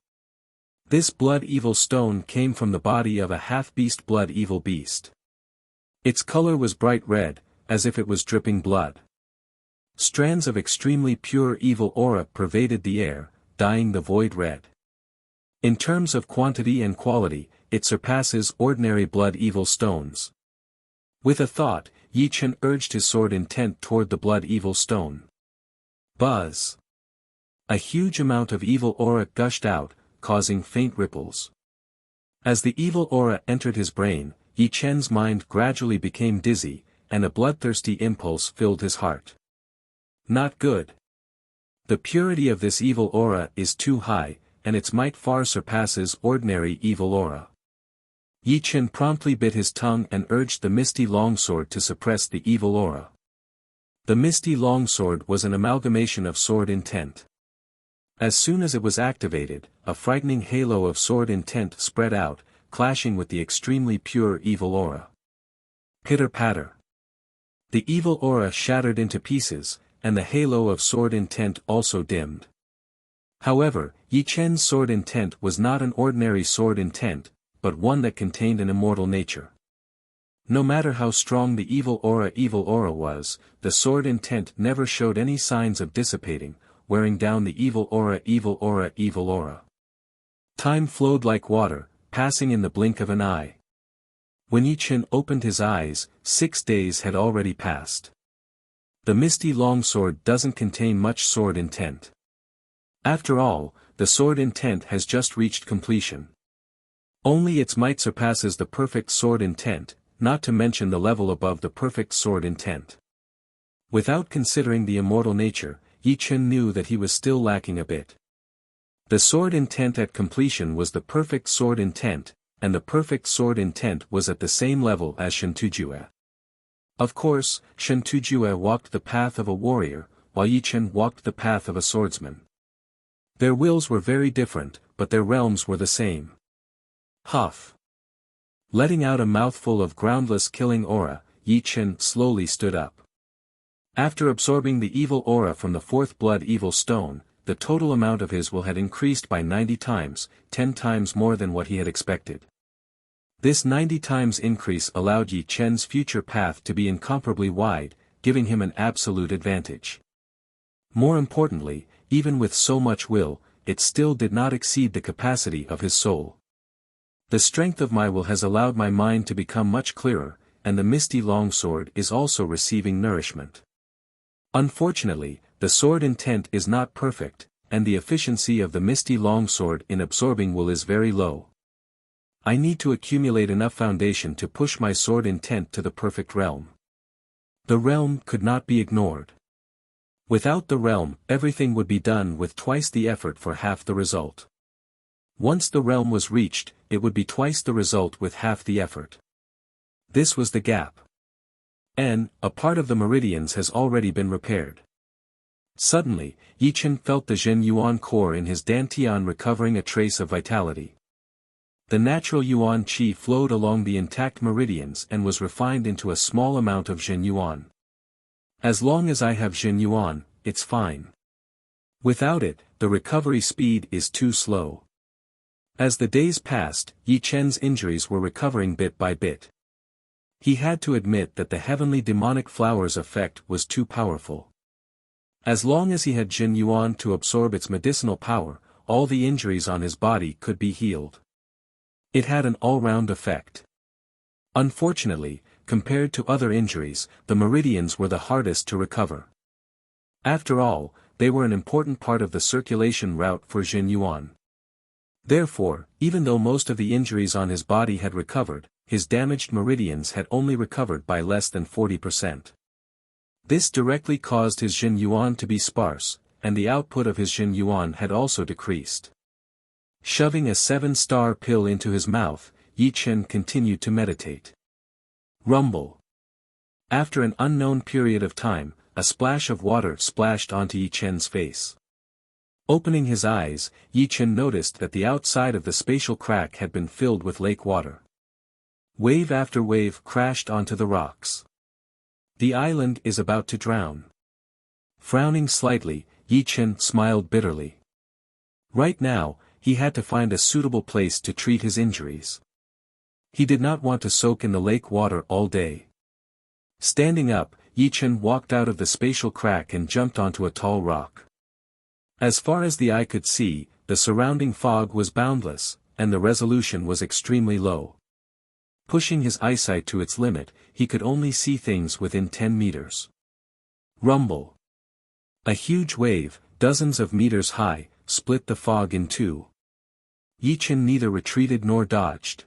This blood evil stone came from the body of a half-beast blood evil beast. Its color was bright red, as if it was dripping blood. Strands of extremely pure evil aura pervaded the air, dyeing the void red. In terms of quantity and quality, it surpasses ordinary blood evil stones. With a thought, Yi Chen urged his sword intent toward the blood evil stone. Buzz! A huge amount of evil aura gushed out, causing faint ripples. As the evil aura entered his brain, Yi Chen's mind gradually became dizzy, and a bloodthirsty impulse filled his heart. Not good. The purity of this evil aura is too high, and its might far surpasses ordinary evil aura. Yi Chen promptly bit his tongue and urged the misty longsword to suppress the evil aura. The misty longsword was an amalgamation of sword intent. As soon as it was activated, a frightening halo of sword intent spread out, clashing with the extremely pure evil aura. Pitter-patter. The evil aura shattered into pieces, and the halo of sword intent also dimmed. However, Yi Chen's sword intent was not an ordinary sword intent, but one that contained an immortal nature. No matter how strong the evil aura was, the sword intent never showed any signs of dissipating, wearing down the evil aura. Time flowed like water, passing in the blink of an eye. When Yi Chen opened his eyes, 6 days had already passed. The misty longsword doesn't contain much sword intent. After all, the sword intent has just reached completion. Only its might surpasses the perfect sword intent, not to mention the level above the perfect sword intent. Without considering the immortal nature, Yi Chen knew that he was still lacking a bit. The sword intent at completion was the perfect sword intent, and the perfect sword intent was at the same level as Shen Tujue. Of course, Shen Tujue walked the path of a warrior, while Yi Chen walked the path of a swordsman. Their wills were very different, but their realms were the same. Huff! Letting out a mouthful of groundless killing aura, Yi Chen slowly stood up. After absorbing the evil aura from the fourth blood evil stone, the total amount of his will had increased by 90 times, 10 times more than what he had expected. This 90 times increase allowed Yi Chen's future path to be incomparably wide, giving him an absolute advantage. More importantly, even with so much will, it still did not exceed the capacity of his soul. The strength of my will has allowed my mind to become much clearer, and the misty longsword is also receiving nourishment. Unfortunately, the sword intent is not perfect, and the efficiency of the misty longsword in absorbing will is very low. I need to accumulate enough foundation to push my sword intent to the perfect realm. The realm could not be ignored. Without the realm, everything would be done with twice the effort for half the result. Once the realm was reached, it would be twice the result with half the effort. This was the gap. A part of the meridians has already been repaired. Suddenly, Yi Chen felt the Jin Yuan core in his dantian recovering a trace of vitality. The natural Yuan Qi flowed along the intact meridians and was refined into a small amount of Jin Yuan. As long as I have Jin Yuan, it's fine. Without it, the recovery speed is too slow. As the days passed, Yi Chen's injuries were recovering bit by bit. He had to admit that the heavenly demonic flower's effect was too powerful. As long as he had Jin Yuan to absorb its medicinal power, all the injuries on his body could be healed. It had an all-round effect. Unfortunately, compared to other injuries, the meridians were the hardest to recover. After all, they were an important part of the circulation route for Jin Yuan. Therefore, even though most of the injuries on his body had recovered, his damaged meridians had only recovered by less than 40%. This directly caused his Jin Yuan to be sparse, and the output of his Jin Yuan had also decreased. Shoving a 7-star pill into his mouth, Yi Chen continued to meditate. Rumble. After an unknown period of time, a splash of water splashed onto Yi Chen's face. Opening his eyes, Yi Chen noticed that the outside of the spatial crack had been filled with lake water. Wave after wave crashed onto the rocks. The island is about to drown. Frowning slightly, Yi Chen smiled bitterly. Right now, he had to find a suitable place to treat his injuries. He did not want to soak in the lake water all day. Standing up, Yi Chen walked out of the spatial crack and jumped onto a tall rock. As far as the eye could see, the surrounding fog was boundless, and the resolution was extremely low. Pushing his eyesight to its limit, he could only see things within 10 meters. Rumble. A huge wave, dozens of meters high, split the fog in two. Yi Chen neither retreated nor dodged.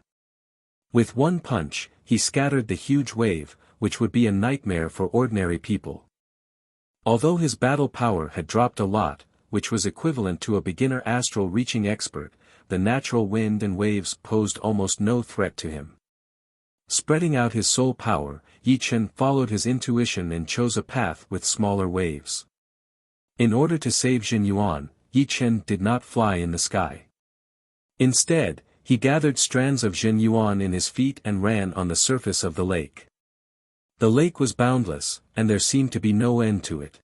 With one punch, he scattered the huge wave, which would be a nightmare for ordinary people. Although his battle power had dropped a lot, which was equivalent to a beginner astral reaching expert, the natural wind and waves posed almost no threat to him. Spreading out his soul power, Yi Chen followed his intuition and chose a path with smaller waves. In order to save Jin Yuan, Yi Chen did not fly in the sky. Instead, he gathered strands of Jin Yuan in his feet and ran on the surface of the lake. The lake was boundless, and there seemed to be no end to it.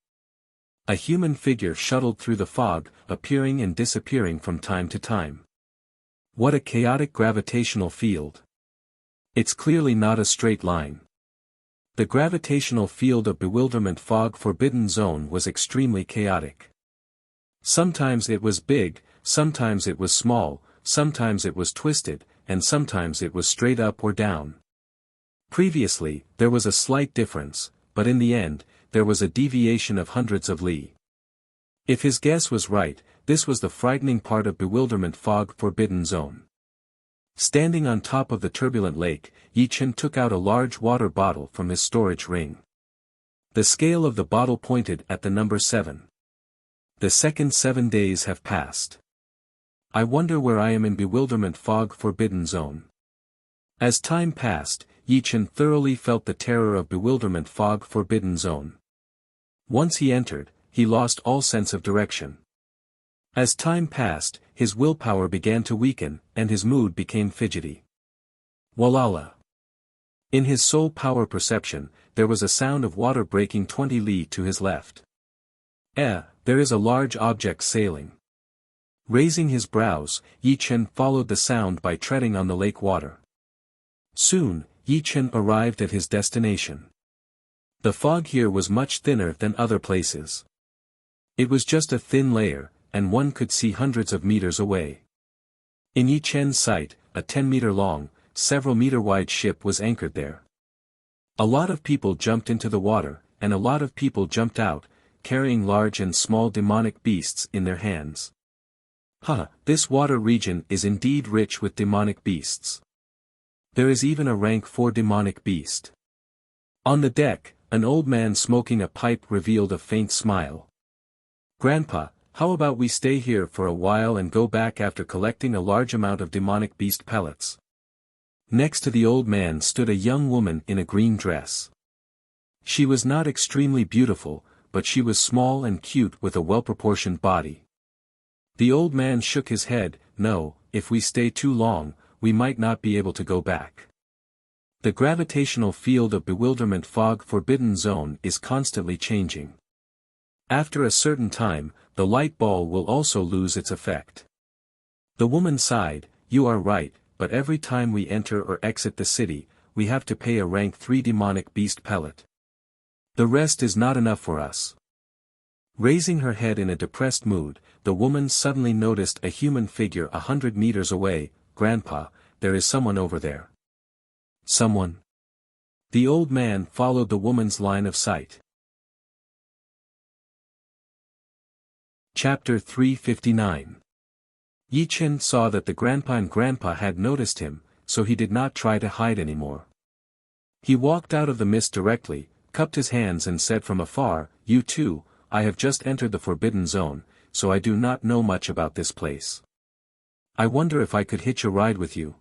A human figure shuttled through the fog, appearing and disappearing from time to time. What a chaotic gravitational field. It's clearly not a straight line. The gravitational field of Bewilderment Fog Forbidden Zone was extremely chaotic. Sometimes it was big, sometimes it was small, sometimes it was twisted, and sometimes it was straight up or down. Previously, there was a slight difference, but in the end, there was a deviation of hundreds of li. If his guess was right, this was the frightening part of Bewilderment Fog Forbidden Zone. Standing on top of the turbulent lake, Yi Chen took out a large water bottle from his storage ring. The scale of the bottle pointed at the number 7. The second 7 days have passed. I wonder where I am in Bewilderment Fog Forbidden Zone. As time passed, Yi Chen thoroughly felt the terror of Bewilderment Fog Forbidden Zone. Once he entered, he lost all sense of direction. As time passed, his willpower began to weaken, and his mood became fidgety. Walala. In his soul power perception, there was a sound of water breaking 20 li to his left. There is a large object sailing. Raising his brows, Yi Chen followed the sound by treading on the lake water. Soon, Yi Chen arrived at his destination. The fog here was much thinner than other places. It was just a thin layer, and one could see hundreds of meters away. In Yi Chen's sight, a 10-meter-long, several-meter-wide ship was anchored there. A lot of people jumped into the water, and a lot of people jumped out, carrying large and small demonic beasts in their hands. This water region is indeed rich with demonic beasts. There is even a rank 4 demonic beast. On the deck, an old man smoking a pipe revealed a faint smile. Grandpa, how about we stay here for a while and go back after collecting a large amount of demonic beast pellets? Next to the old man stood a young woman in a green dress. She was not extremely beautiful, but she was small and cute with a well-proportioned body. The old man shook his head. No, if we stay too long, we might not be able to go back. The gravitational field of bewilderment fog forbidden zone is constantly changing. After a certain time, the light ball will also lose its effect. The woman sighed. You are right, but every time we enter or exit the city, we have to pay a rank 3 demonic beast pellet. The rest is not enough for us. Raising her head in a depressed mood, the woman suddenly noticed a human figure 100 meters away. Grandpa, there is someone over there. Someone? The old man followed the woman's line of sight. Chapter 359. Yi Chen saw that the grandpa had noticed him, so he did not try to hide anymore. He walked out of the mist directly, cupped his hands and said from afar, You too, I have just entered the forbidden zone, so I do not know much about this place. I wonder if I could hitch a ride with you.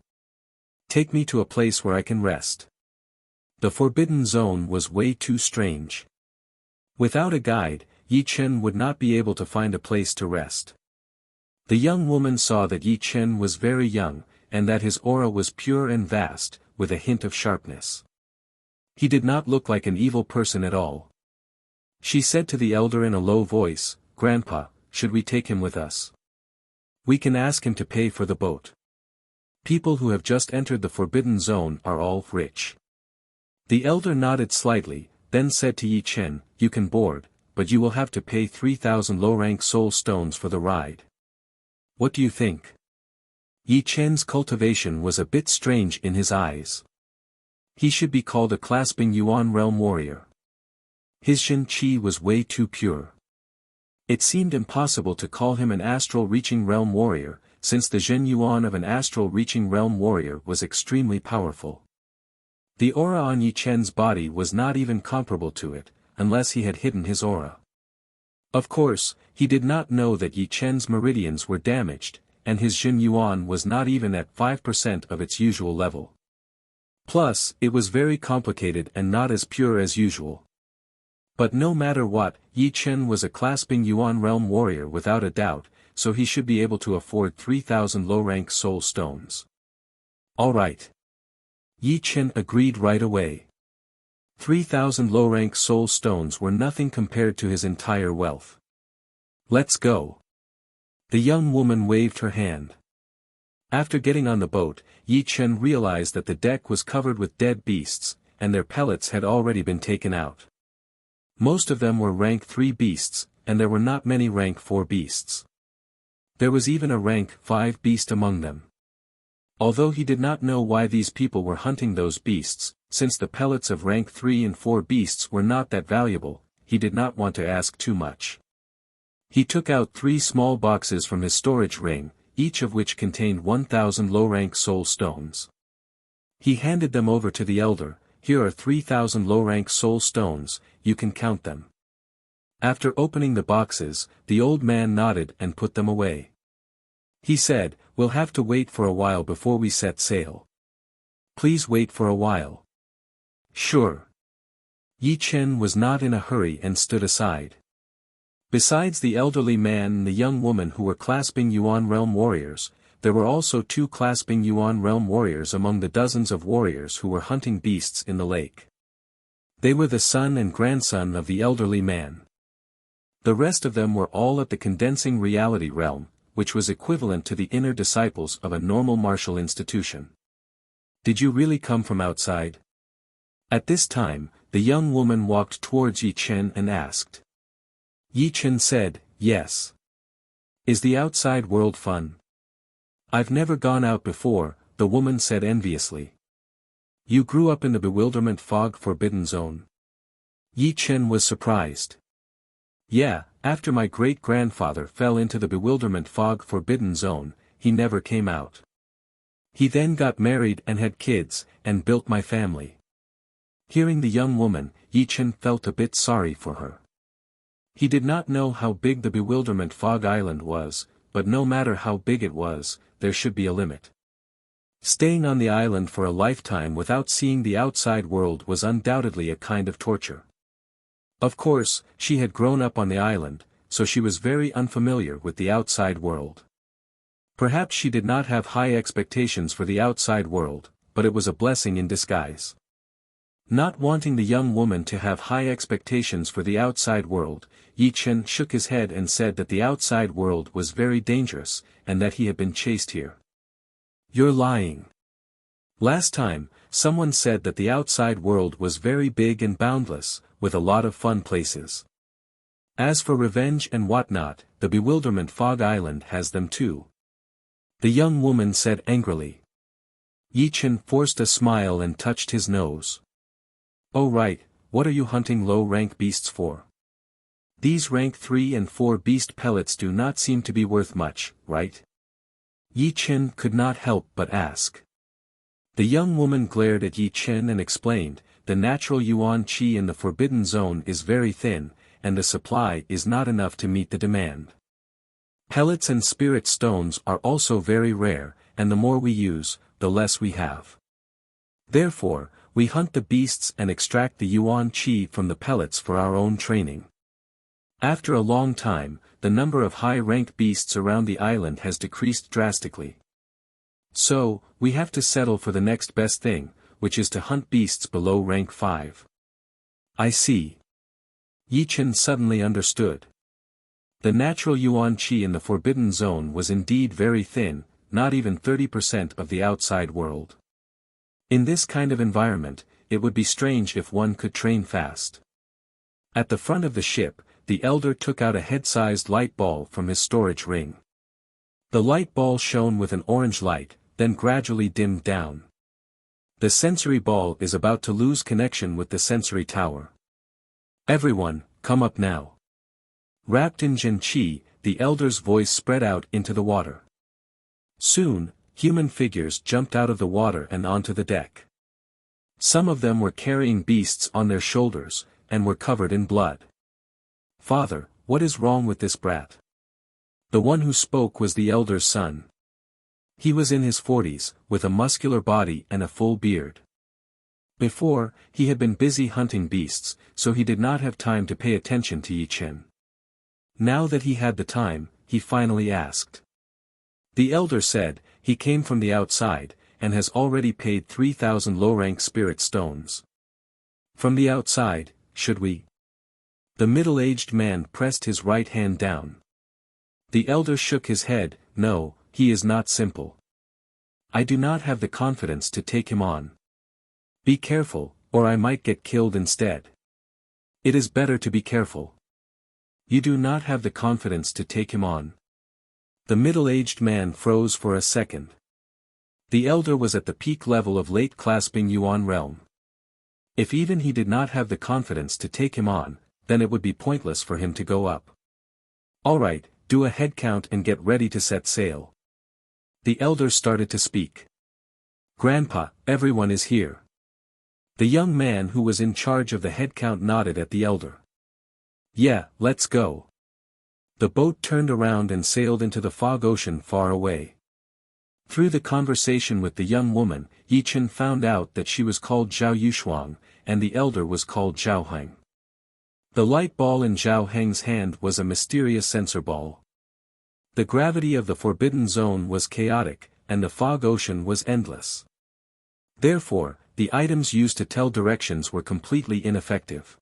Take me to a place where I can rest. The forbidden zone was way too strange. Without a guide, Yi Chen would not be able to find a place to rest. The young woman saw that Yi Chen was very young, and that his aura was pure and vast, with a hint of sharpness. He did not look like an evil person at all. She said to the elder in a low voice, Grandpa, should we take him with us? We can ask him to pay for the boat. People who have just entered the forbidden zone are all rich. The elder nodded slightly, then said to Yi Chen, You can board, but you will have to pay 3,000 low-rank soul stones for the ride. What do you think? Yi Chen's cultivation was a bit strange in his eyes. He should be called a clasping Yuan realm warrior. His Jin Qi was way too pure. It seemed impossible to call him an astral-reaching realm warrior, since the Jin Yuan of an astral-reaching realm warrior was extremely powerful. The aura on Yi Chen's body was not even comparable to it, unless he had hidden his aura. Of course, he did not know that Yi Chen's meridians were damaged, and his Jin Yuan was not even at 5% of its usual level. Plus, it was very complicated and not as pure as usual. But no matter what, Yi Chen was a clasping Yuan realm warrior without a doubt, so he should be able to afford 3,000 low-rank soul stones. Alright. Yi Chen agreed right away. 3,000 low-rank soul stones were nothing compared to his entire wealth. Let's go. The young woman waved her hand. After getting on the boat, Yi Chen realized that the deck was covered with dead beasts, and their pellets had already been taken out. Most of them were rank 3 beasts, and there were not many rank 4 beasts. There was even a rank 5 beast among them. Although he did not know why these people were hunting those beasts, since the pellets of rank 3 and 4 beasts were not that valuable, he did not want to ask too much. He took out 3 small boxes from his storage ring, each of which contained 1,000 low-rank soul stones. He handed them over to the elder. Here are 3,000 low-rank soul stones, you can count them. After opening the boxes, the old man nodded and put them away. He said, We'll have to wait for a while before we set sail. Please wait for a while. Sure. Yi Chen was not in a hurry and stood aside. Besides the elderly man and the young woman who were clasping Yuan realm warriors, there were also 2 clasping Yuan realm warriors among the dozens of warriors who were hunting beasts in the lake. They were the son and grandson of the elderly man. The rest of them were all at the condensing reality realm, which was equivalent to the inner disciples of a normal martial institution. Did you really come from outside? At this time, the young woman walked towards Yi Chen and asked. Yi Chen said, Yes. Is the outside world fun? I've never gone out before, the woman said enviously. You grew up in the bewilderment fog forbidden zone? Yi Chen was surprised. Yeah, after my great-grandfather fell into the bewilderment fog forbidden zone, he never came out. He then got married and had kids, and built my family. Hearing the young woman, Yi-Chen felt a bit sorry for her. He did not know how big the Bewilderment Fog Island was, but no matter how big it was, there should be a limit. Staying on the island for a lifetime without seeing the outside world was undoubtedly a kind of torture. Of course, she had grown up on the island, so she was very unfamiliar with the outside world. Perhaps she did not have high expectations for the outside world, but it was a blessing in disguise. Not wanting the young woman to have high expectations for the outside world, Yi-Chen shook his head and said that the outside world was very dangerous, and that he had been chased here. You're lying. Last time, someone said that the outside world was very big and boundless, with a lot of fun places. As for revenge and whatnot, the Bewilderment Fog Island has them too. The young woman said angrily. Yi-Chen forced a smile and touched his nose. Oh right, what are you hunting low-rank beasts for? These rank 3 and 4 beast pellets do not seem to be worth much, right? Yi-Chen could not help but ask. The young woman glared at Yi-Chen and explained, the natural yuan qi in the forbidden zone is very thin, and the supply is not enough to meet the demand. Pellets and spirit stones are also very rare, and the more we use, the less we have. Therefore, we hunt the beasts and extract the yuan qi from the pellets for our own training. After a long time, the number of high-rank beasts around the island has decreased drastically. So, we have to settle for the next best thing, which is to hunt beasts below rank 5. I see. Yi-Chen suddenly understood. The natural yuan qi in the forbidden zone was indeed very thin, not even 30% of the outside world. In this kind of environment, it would be strange if one could train fast. At the front of the ship, the elder took out a head-sized light ball from his storage ring. The light ball shone with an orange light, then gradually dimmed down. The sensory ball is about to lose connection with the sensory tower. Everyone, come up now. Wrapped in Jin Qi, the elder's voice spread out into the water. Soon, human figures jumped out of the water and onto the deck. Some of them were carrying beasts on their shoulders, and were covered in blood. Father, what is wrong with this brat? The one who spoke was the elder's son. He was in his 40s, with a muscular body and a full beard. Before, he had been busy hunting beasts, so he did not have time to pay attention to Yi-Chen. Now that he had the time, he finally asked. The elder said, he came from the outside, and has already paid 3,000 low-rank spirit stones. From the outside, should we? The middle-aged man pressed his right hand down. The elder shook his head, no, he is not simple. I do not have the confidence to take him on. Be careful, or I might get killed instead. It is better to be careful. You do not have the confidence to take him on. The middle-aged man froze for a second. The elder was at the peak level of late clasping yuan realm. If even he did not have the confidence to take him on, then it would be pointless for him to go up. Alright, do a head count and get ready to set sail. The elder started to speak. Grandpa, everyone is here. The young man who was in charge of the head count nodded at the elder. Yeah, let's go. The boat turned around and sailed into the fog ocean far away. Through the conversation with the young woman, Yi-Chen found out that she was called Zhao Yushuang, and the elder was called Zhao Heng. The light ball in Zhao Heng's hand was a mysterious sensor ball. The gravity of the forbidden zone was chaotic, and the fog ocean was endless. Therefore, the items used to tell directions were completely ineffective.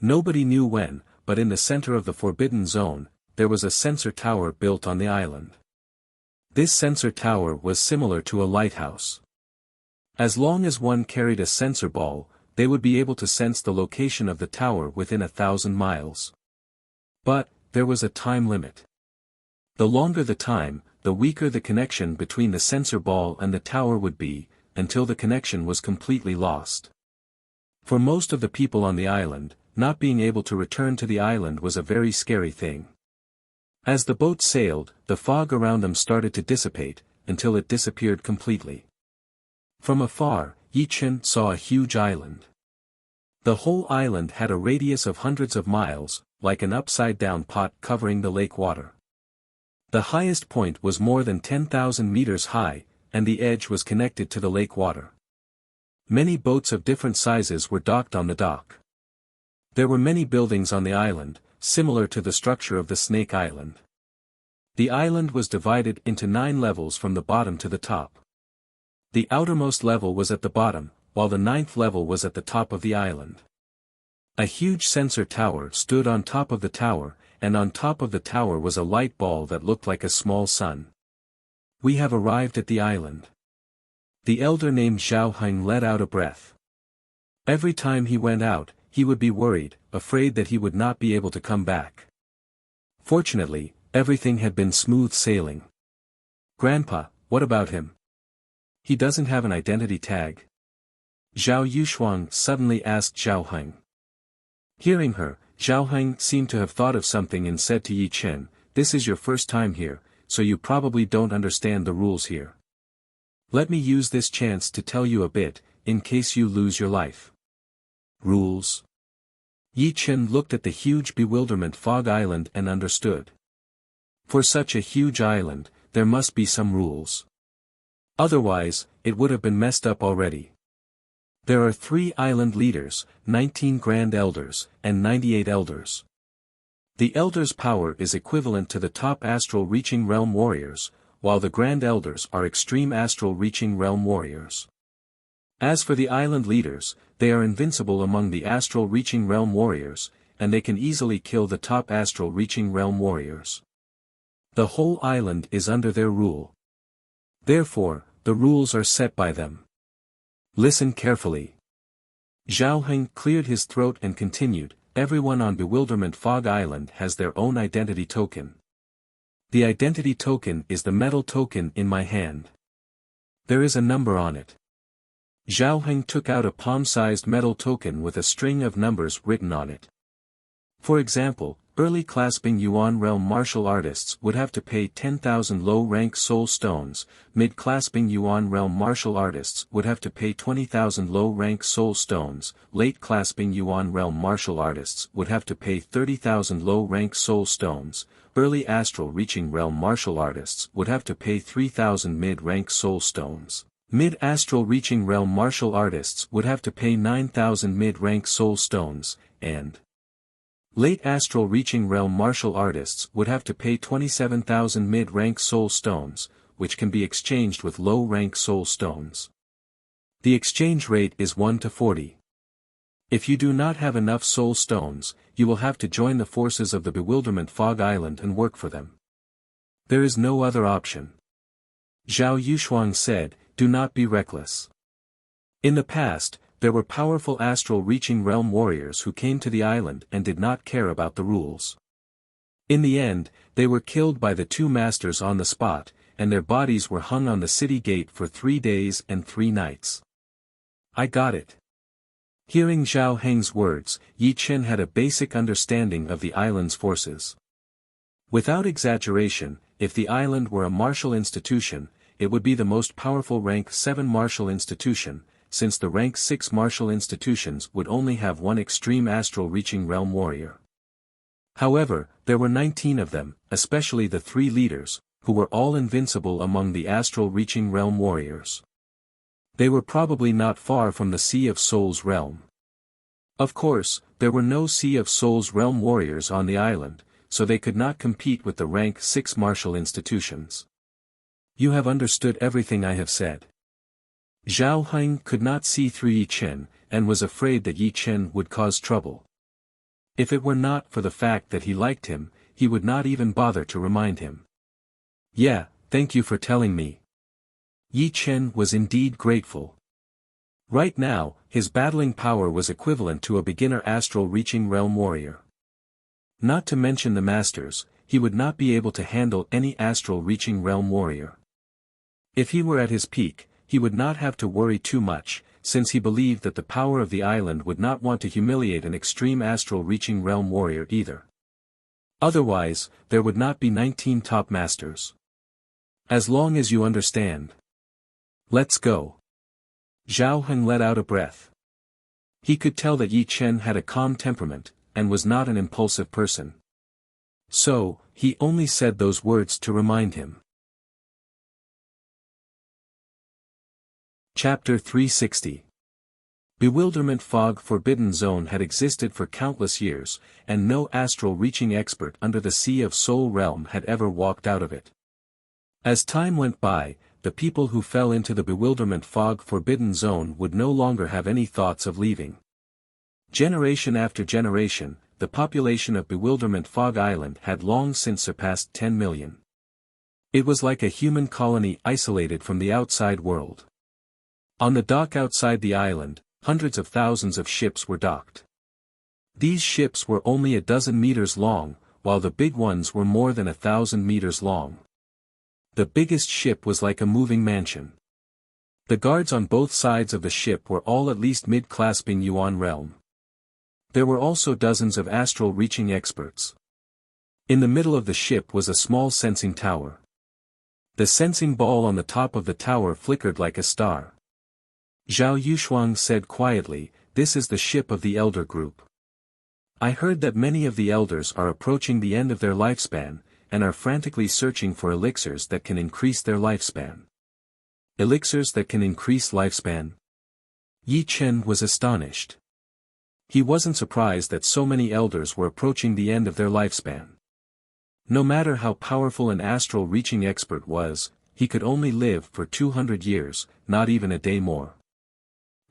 Nobody knew when, but in the center of the forbidden zone, there was a sensor tower built on the island. This sensor tower was similar to a lighthouse. As long as one carried a sensor ball, they would be able to sense the location of the tower within 1,000 miles. But, there was a time limit. The longer the time, the weaker the connection between the sensor ball and the tower would be, until the connection was completely lost. For most of the people on the island, not being able to return to the island was a very scary thing. As the boat sailed, the fog around them started to dissipate, until it disappeared completely. From afar, Yi Chen saw a huge island. The whole island had a radius of hundreds of miles, like an upside-down pot covering the lake water. The highest point was more than 10,000 meters high, and the edge was connected to the lake water. Many boats of different sizes were docked on the dock. There were many buildings on the island, similar to the structure of the Snake Island. The island was divided into 9 levels from the bottom to the top. The outermost level was at the bottom, while the 9th level was at the top of the island. A huge sensor tower stood on top of the tower, and on top of the tower was a light ball that looked like a small sun. "We have arrived at the island." The elder named Zhao Heng let out a breath. Every time he went out, he would be worried, afraid that he would not be able to come back. Fortunately, everything had been smooth sailing. "Grandpa, what about him? He doesn't have an identity tag?" Zhao Yushuang suddenly asked Zhao Heng. Hearing her, Zhao Heng seemed to have thought of something and said to Yi Chen, "This is your first time here, so you probably don't understand the rules here. Let me use this chance to tell you a bit, in case you lose your life." "Rules?" Yi Chen looked at the huge bewilderment fog island and understood. For such a huge island, there must be some rules. Otherwise, it would have been messed up already. There are 3 island leaders, 19 Grand Elders, and 98 Elders. The Elders' power is equivalent to the top astral reaching realm warriors, while the Grand Elders are extreme astral reaching realm warriors. As for the island leaders, they are invincible among the astral reaching realm warriors, and they can easily kill the top astral reaching realm warriors. The whole island is under their rule. Therefore, the rules are set by them. Listen carefully. Zhao Heng cleared his throat and continued, "Everyone on Bewilderment Fog Island has their own identity token. The identity token is the metal token in my hand. There is a number on it." Zhao Heng took out a palm-sized metal token with a string of numbers written on it. For example, early clasping Yuan realm martial artists would have to pay 10,000 low-rank soul stones, mid-clasping Yuan realm martial artists would have to pay 20,000 low-rank soul stones, late-clasping Yuan realm martial artists would have to pay 30,000 low-rank soul stones, early astral reaching realm martial artists would have to pay 3,000 mid-rank soul stones, mid-astral reaching realm martial artists would have to pay 9,000 mid-rank soul stones, and late astral reaching realm martial artists would have to pay 27,000 mid-rank soul stones, which can be exchanged with low-rank soul stones. The exchange rate is 1 to 40. If you do not have enough soul stones, you will have to join the forces of the Bewilderment Fog Island and work for them. There is no other option. Zhao Yushuang said, "Do not be reckless." In the past, there were powerful astral reaching realm warriors who came to the island and did not care about the rules. In the end, they were killed by the 2 masters on the spot, and their bodies were hung on the city gate for 3 days and 3 nights. "I got it." Hearing Zhao Heng's words, Yi Chen had a basic understanding of the island's forces. Without exaggeration, if the island were a martial institution, it would be the most powerful rank 7 martial institution, since the rank 6 martial institutions would only have 1 extreme astral reaching realm warrior. However, there were 19 of them, especially the 3 leaders, who were all invincible among the astral reaching realm warriors. They were probably not far from the Sea of Souls realm. Of course, there were no Sea of Souls realm warriors on the island, so they could not compete with the rank 6 martial institutions. You have understood everything I have said. Zhao Heng could not see through Yi Chen, and was afraid that Yi Chen would cause trouble. If it were not for the fact that he liked him, he would not even bother to remind him. "Yeah, thank you for telling me." Yi Chen was indeed grateful. Right now, his battling power was equivalent to a beginner astral reaching realm warrior. Not to mention the masters, he would not be able to handle any astral reaching realm warrior. If he were at his peak, he would not have to worry too much, since he believed that the power of the island would not want to humiliate an extreme astral reaching realm warrior either. Otherwise, there would not be 19 top masters. As long as you understand. Let's go. Zhao Heng let out a breath. He could tell that Yi Chen had a calm temperament, and was not an impulsive person. So, he only said those words to remind him. Chapter 360. Bewilderment Fog Forbidden Zone had existed for countless years, and no astral-reaching expert under the Sea of Soul realm had ever walked out of it. As time went by, the people who fell into the Bewilderment Fog Forbidden Zone would no longer have any thoughts of leaving. Generation after generation, the population of Bewilderment Fog Island had long since surpassed 10 million. It was like a human colony isolated from the outside world. On the dock outside the island, hundreds of thousands of ships were docked. These ships were only a dozen meters long, while the big ones were more than 1,000 meters long. The biggest ship was like a moving mansion. The guards on both sides of the ship were all at least mid-clasping Yuan realm. There were also dozens of astral-reaching experts. In the middle of the ship was a small sensing tower. The sensing ball on the top of the tower flickered like a star. Zhao Yushuang said quietly, "This is the ship of the Elder Group. I heard that many of the elders are approaching the end of their lifespan, and are frantically searching for elixirs that can increase their lifespan." Elixirs that can increase lifespan? Yi Chen was astonished. He wasn't surprised that so many elders were approaching the end of their lifespan. No matter how powerful an astral-reaching expert was, he could only live for 200 years, not even a day more.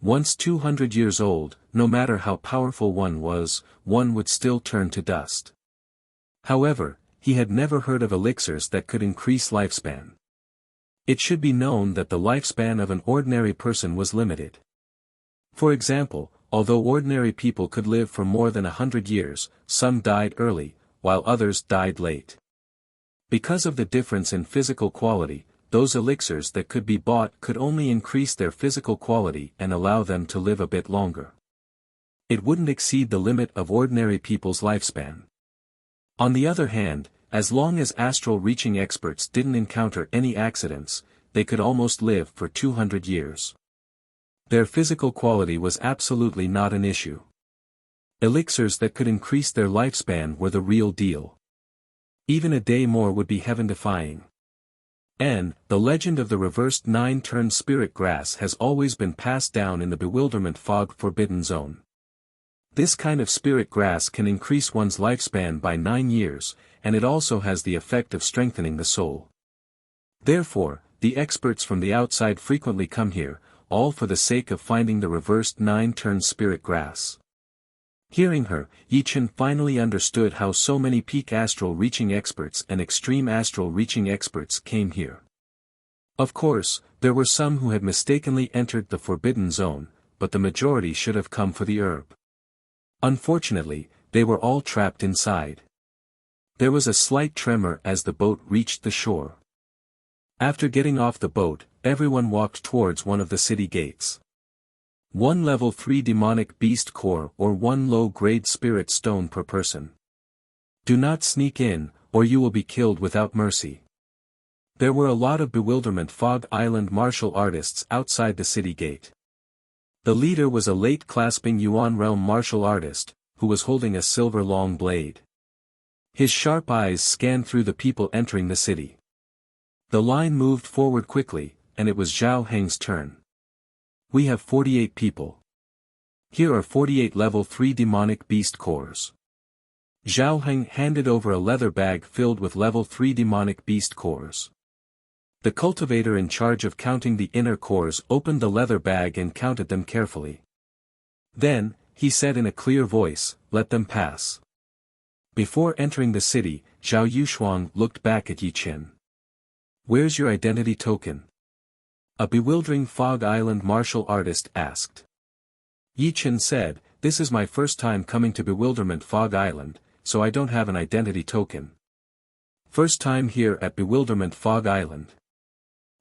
Once 200 years old, no matter how powerful one was, one would still turn to dust. However, he had never heard of elixirs that could increase lifespan. It should be known that the lifespan of an ordinary person was limited. For example, although ordinary people could live for more than 100 years, some died early, while others died late. Because of the difference in physical quality, those elixirs that could be bought could only increase their physical quality and allow them to live a bit longer. It wouldn't exceed the limit of ordinary people's lifespan. On the other hand, as long as astral-reaching experts didn't encounter any accidents, they could almost live for 200 years. Their physical quality was absolutely not an issue. Elixirs that could increase their lifespan were the real deal. Even a day more would be heaven-defying. The legend of the reversed 9-turn spirit grass has always been passed down in the Bewilderment Fog Forbidden Zone. This kind of spirit grass can increase one's lifespan by 9 years, and it also has the effect of strengthening the soul. Therefore, the experts from the outside frequently come here, all for the sake of finding the reversed 9-turn spirit grass. Hearing her, Yi Chen finally understood how so many peak astral-reaching experts and extreme astral-reaching experts came here. Of course, there were some who had mistakenly entered the Forbidden Zone, but the majority should have come for the herb. Unfortunately, they were all trapped inside. There was a slight tremor as the boat reached the shore. After getting off the boat, everyone walked towards one of the city gates. 1 level 3 demonic beast core or 1 low-grade spirit stone per person. Do not sneak in, or you will be killed without mercy. There were a lot of Bewilderment Fog Island martial artists outside the city gate. The leader was a late-clasping Yuan realm martial artist, who was holding a silver long blade. His sharp eyes scanned through the people entering the city. The line moved forward quickly, and it was Zhao Heng's turn. We have 48 people. Here are 48 level 3 demonic beast cores. Zhao Heng handed over a leather bag filled with level 3 demonic beast cores. The cultivator in charge of counting the inner cores opened the leather bag and counted them carefully. Then, he said in a clear voice, "Let them pass." Before entering the city, Zhao Yushuang looked back at Yi Chen. "Where's your identity token?" A bewildering Fog Island martial artist asked. Yi Chen said, "This is my first time coming to Bewilderment Fog Island, so I don't have an identity token." First time here at Bewilderment Fog Island.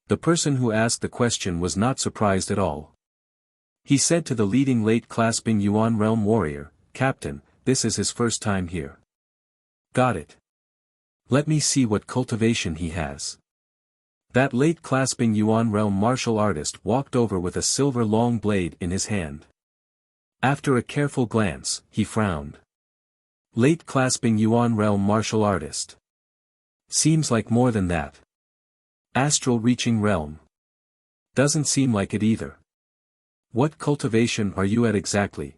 The person who asked the question was not surprised at all. He said to the leading late-clasping Yuan realm warrior, "Captain, this is his first time here." "Got it. Let me see what cultivation he has." That late clasping Yuan realm martial artist walked over with a silver long blade in his hand. After a careful glance, he frowned. Late clasping Yuan realm martial artist. Seems like more than that. Astral reaching realm. Doesn't seem like it either. What cultivation are you at exactly?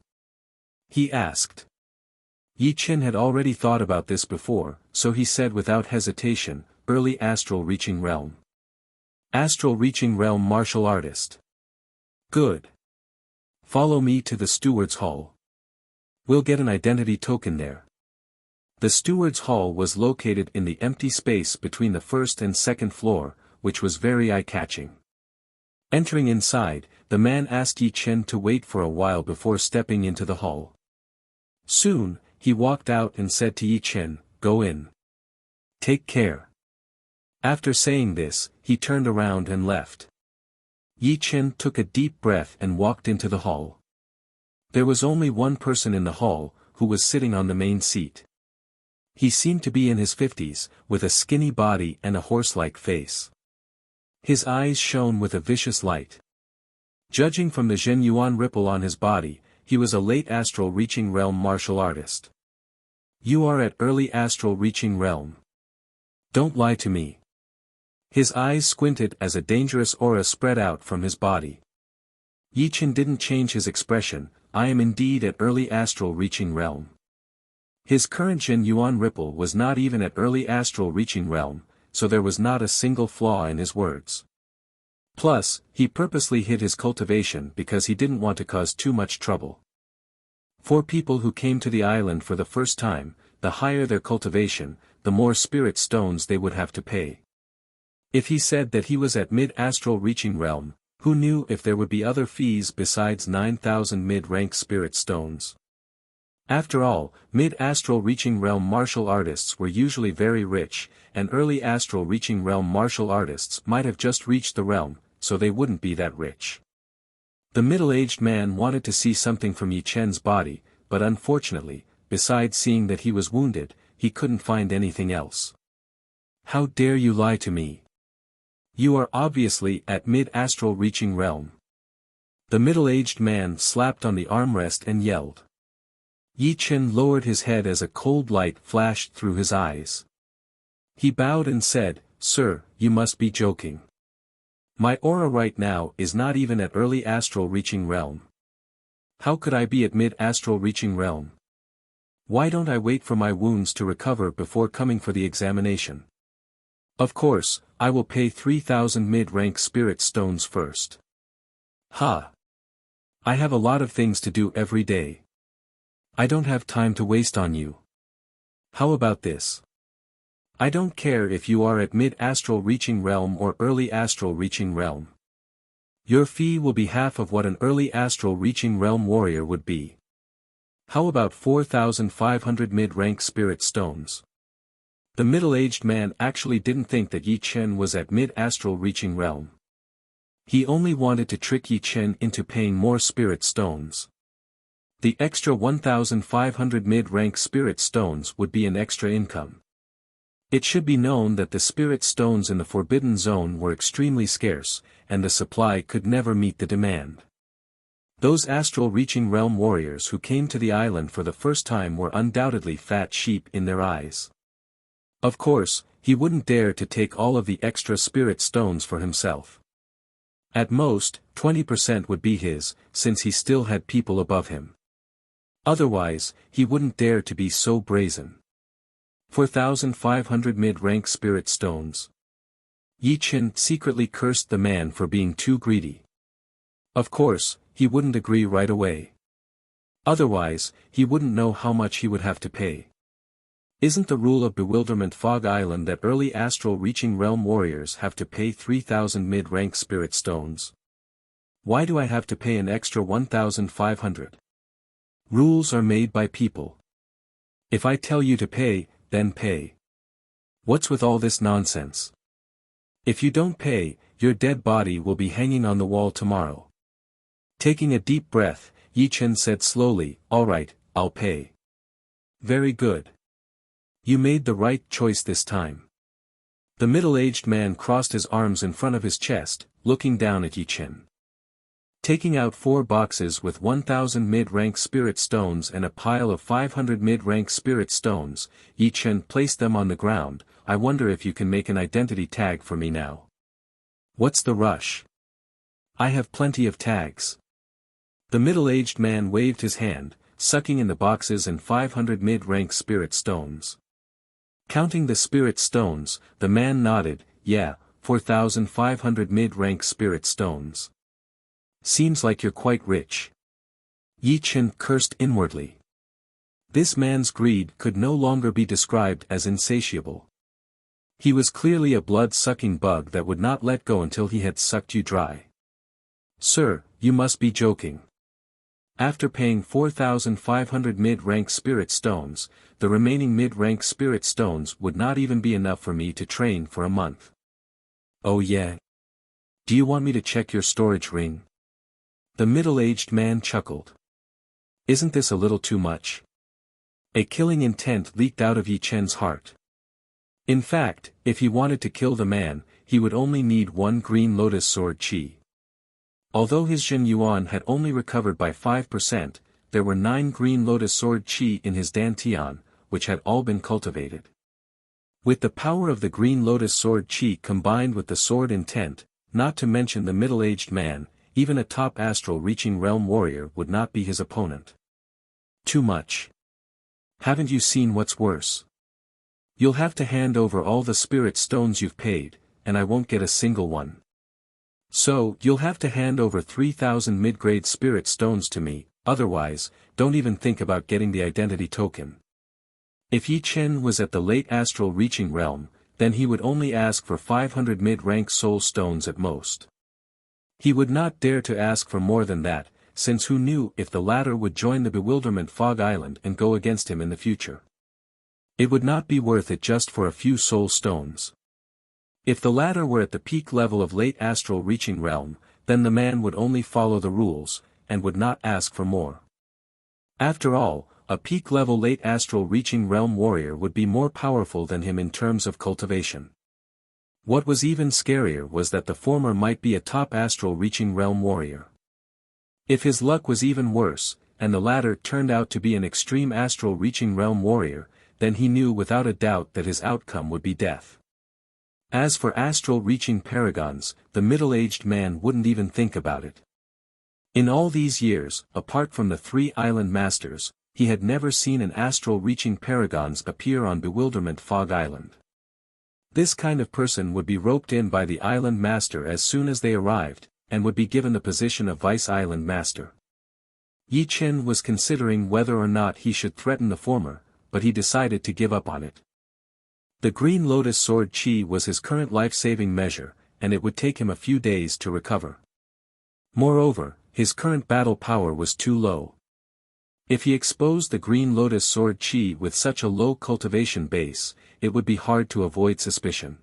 He asked. Yi Qin had already thought about this before, so he said without hesitation, early astral reaching realm. Astral reaching realm martial artist. Good. Follow me to the steward's hall. We'll get an identity token there. The steward's hall was located in the empty space between the first and second floor, which was very eye-catching. Entering inside, the man asked Yi Chen to wait for a while before stepping into the hall. Soon, he walked out and said to Yi Chen, "Go in. Take care." After saying this, he turned around and left. Yi Chen took a deep breath and walked into the hall. There was only one person in the hall, who was sitting on the main seat. He seemed to be in his 50s, with a skinny body and a horse-like face. His eyes shone with a vicious light. Judging from the Zhen Yuan ripple on his body, he was a late astral reaching realm martial artist. You are at early astral reaching realm. Don't lie to me. His eyes squinted as a dangerous aura spread out from his body. Yi Chen didn't change his expression. I am indeed at early astral reaching realm. His current Zhen Yuan ripple was not even at early astral reaching realm, so there was not a single flaw in his words. Plus, he purposely hid his cultivation because he didn't want to cause too much trouble. For people who came to the island for the first time, the higher their cultivation, the more spirit stones they would have to pay. If he said that he was at mid-astral reaching realm, who knew if there would be other fees besides 9,000 mid-rank spirit stones? After all, mid-astral reaching realm martial artists were usually very rich, and early astral reaching realm martial artists might have just reached the realm, so they wouldn't be that rich. The middle-aged man wanted to see something from Yi Chen's body, but unfortunately, besides seeing that he was wounded, he couldn't find anything else. How dare you lie to me? You are obviously at mid-astral reaching realm. The middle-aged man slapped on the armrest and yelled. Yi Chen lowered his head as a cold light flashed through his eyes. He bowed and said, "Sir, you must be joking. My aura right now is not even at early astral reaching realm. How could I be at mid-astral reaching realm? Why don't I wait for my wounds to recover before coming for the examination? Of course, I will pay 3,000 mid-rank spirit stones first. Ha! I have a lot of things to do every day. I don't have time to waste on you. How about this? I don't care if you are at mid-astral reaching realm or early astral reaching realm. Your fee will be half of what an early astral reaching realm warrior would be. How about 4,500 mid-rank spirit stones? The middle-aged man actually didn't think that Yi Chen was at mid-astral reaching realm. He only wanted to trick Yi Chen into paying more spirit stones. The extra 1,500 mid-rank spirit stones would be an extra income. It should be known that the spirit stones in the Forbidden Zone were extremely scarce, and the supply could never meet the demand. Those astral reaching realm warriors who came to the island for the first time were undoubtedly fat sheep in their eyes. Of course, he wouldn't dare to take all of the extra spirit stones for himself. At most, 20% would be his, since he still had people above him. Otherwise, he wouldn't dare to be so brazen. 4,500 mid-rank spirit stones. Yi Chen secretly cursed the man for being too greedy. Of course, he wouldn't agree right away. Otherwise, he wouldn't know how much he would have to pay. Isn't the rule of Bewilderment Fog Island that early astral reaching realm warriors have to pay 3,000 mid-rank spirit stones? Why do I have to pay an extra 1,500? Rules are made by people. If I tell you to pay, then pay. What's with all this nonsense? If you don't pay, your dead body will be hanging on the wall tomorrow. Taking a deep breath, Yi Chen said slowly, "All right, I'll pay." Very good. You made the right choice this time. The middle-aged man crossed his arms in front of his chest, looking down at Yi Chen. Taking out 4 boxes with 1,000 mid-rank spirit stones and a pile of 500 mid-rank spirit stones, Yi Chen placed them on the ground. I wonder if you can make an identity tag for me now. What's the rush? I have plenty of tags. The middle-aged man waved his hand, sucking in the boxes and 500 mid-rank spirit stones. Counting the spirit stones, the man nodded. Yeah, 4,500 mid-rank spirit stones. Seems like you're quite rich. Yi Chen cursed inwardly. This man's greed could no longer be described as insatiable. He was clearly a blood-sucking bug that would not let go until he had sucked you dry. Sir, you must be joking. After paying 4,500 mid-rank spirit stones, the remaining mid-rank spirit stones would not even be enough for me to train for a month. Oh yeah? Do you want me to check your storage ring? The middle-aged man chuckled. Isn't this a little too much? A killing intent leaked out of Yi Chen's heart. In fact, if he wanted to kill the man, he would only need 1 green lotus sword chi. Although his Jin Yuan had only recovered by 5%, there were 9 green lotus sword chi in his dantian, which had all been cultivated. With the power of the green lotus sword chi combined with the sword intent, not to mention the middle-aged man, even a top astral reaching realm warrior would not be his opponent. Too much. Haven't you seen what's worse? You'll have to hand over all the spirit stones you've paid, and I won't get a single one. So, you'll have to hand over 3,000 mid-grade spirit stones to me, otherwise, don't even think about getting the identity token. If Yi Chen was at the late astral reaching realm, then he would only ask for 500 mid-rank soul stones at most. He would not dare to ask for more than that, since who knew if the latter would join the Bewilderment Fog Island and go against him in the future. It would not be worth it just for a few soul stones. If the latter were at the peak level of late astral reaching realm, then the man would only follow the rules, and would not ask for more. After all, a peak level late astral reaching realm warrior would be more powerful than him in terms of cultivation. What was even scarier was that the former might be a top astral reaching realm warrior. If his luck was even worse, and the latter turned out to be an extreme astral reaching realm warrior, then he knew without a doubt that his outcome would be death. As for astral reaching paragons, the middle-aged man wouldn't even think about it. In all these years, apart from the 3 island masters, he had never seen an astral reaching paragons appear on Bewilderment Fog Island. This kind of person would be roped in by the island master as soon as they arrived, and would be given the position of vice island master. Yi Chen was considering whether or not he should threaten the former, but he decided to give up on it. The green lotus sword chi was his current life-saving measure, and it would take him a few days to recover. Moreover, his current battle power was too low. If he exposed the green lotus sword chi with such a low cultivation base, it would be hard to avoid suspicion.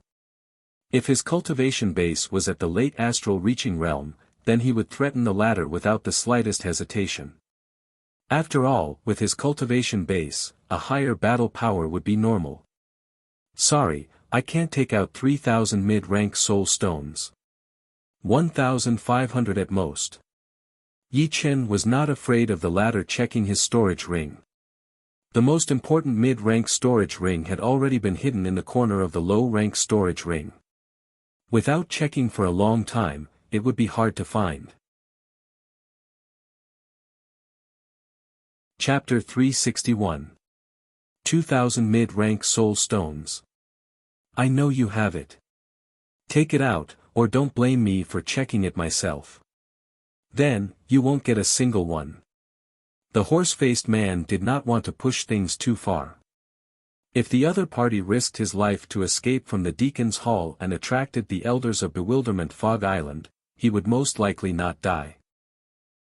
If his cultivation base was at the late astral reaching realm, then he would threaten the latter without the slightest hesitation. After all, with his cultivation base, a higher battle power would be normal. Sorry, I can't take out 3,000 mid-rank soul stones. 1,500 at most. Yi Chen was not afraid of the latter checking his storage ring. The most important mid-rank storage ring had already been hidden in the corner of the low-rank storage ring. Without checking for a long time, it would be hard to find. Chapter 361. 2,000 mid-rank soul stones. I know you have it. Take it out, or don't blame me for checking it myself. Then, you won't get a single one. The horse-faced man did not want to push things too far. If the other party risked his life to escape from the Deacon's Hall and attracted the elders of Bewilderment Fog Island, he would most likely not die.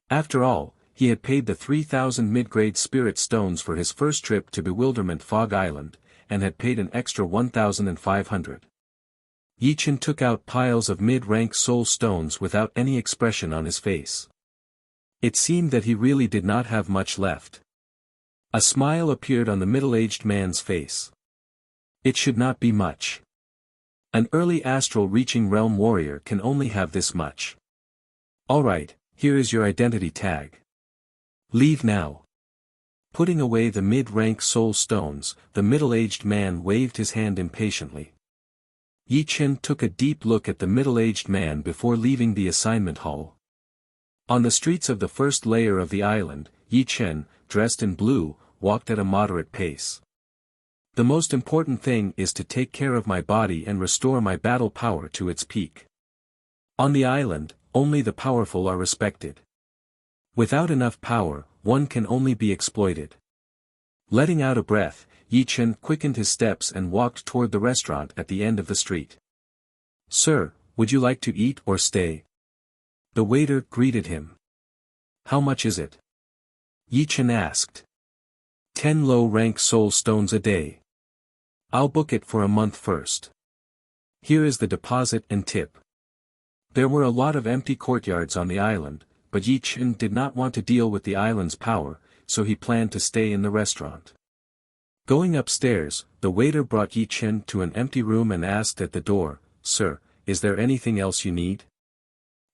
After all, he had paid the 3,000 mid-grade spirit stones for his first trip to Bewilderment Fog Island, and had paid an extra 1,500. Yi Chen took out piles of mid-rank soul stones without any expression on his face. It seemed that he really did not have much left. A smile appeared on the middle-aged man's face. It should not be much. An early astral reaching realm warrior can only have this much. Alright, here is your identity tag. Leave now. Putting away the mid-rank soul stones, the middle-aged man waved his hand impatiently. Yi Chen took a deep look at the middle-aged man before leaving the assignment hall. On the streets of the first layer of the island, Yi Chen, dressed in blue, walked at a moderate pace. The most important thing is to take care of my body and restore my battle power to its peak. On the island, only the powerful are respected. Without enough power, one can only be exploited. Letting out a breath, Yi Chen quickened his steps and walked toward the restaurant at the end of the street. "Sir, would you like to eat or stay?" The waiter greeted him. "How much is it?" Yi Chen asked. 10 low-rank soul stones a day. I'll book it for a month first. Here is the deposit and tip. There were a lot of empty courtyards on the island, but Yi Chen did not want to deal with the island's power, so he planned to stay in the restaurant. Going upstairs, the waiter brought Yi Chen to an empty room and asked at the door, "Sir, is there anything else you need?"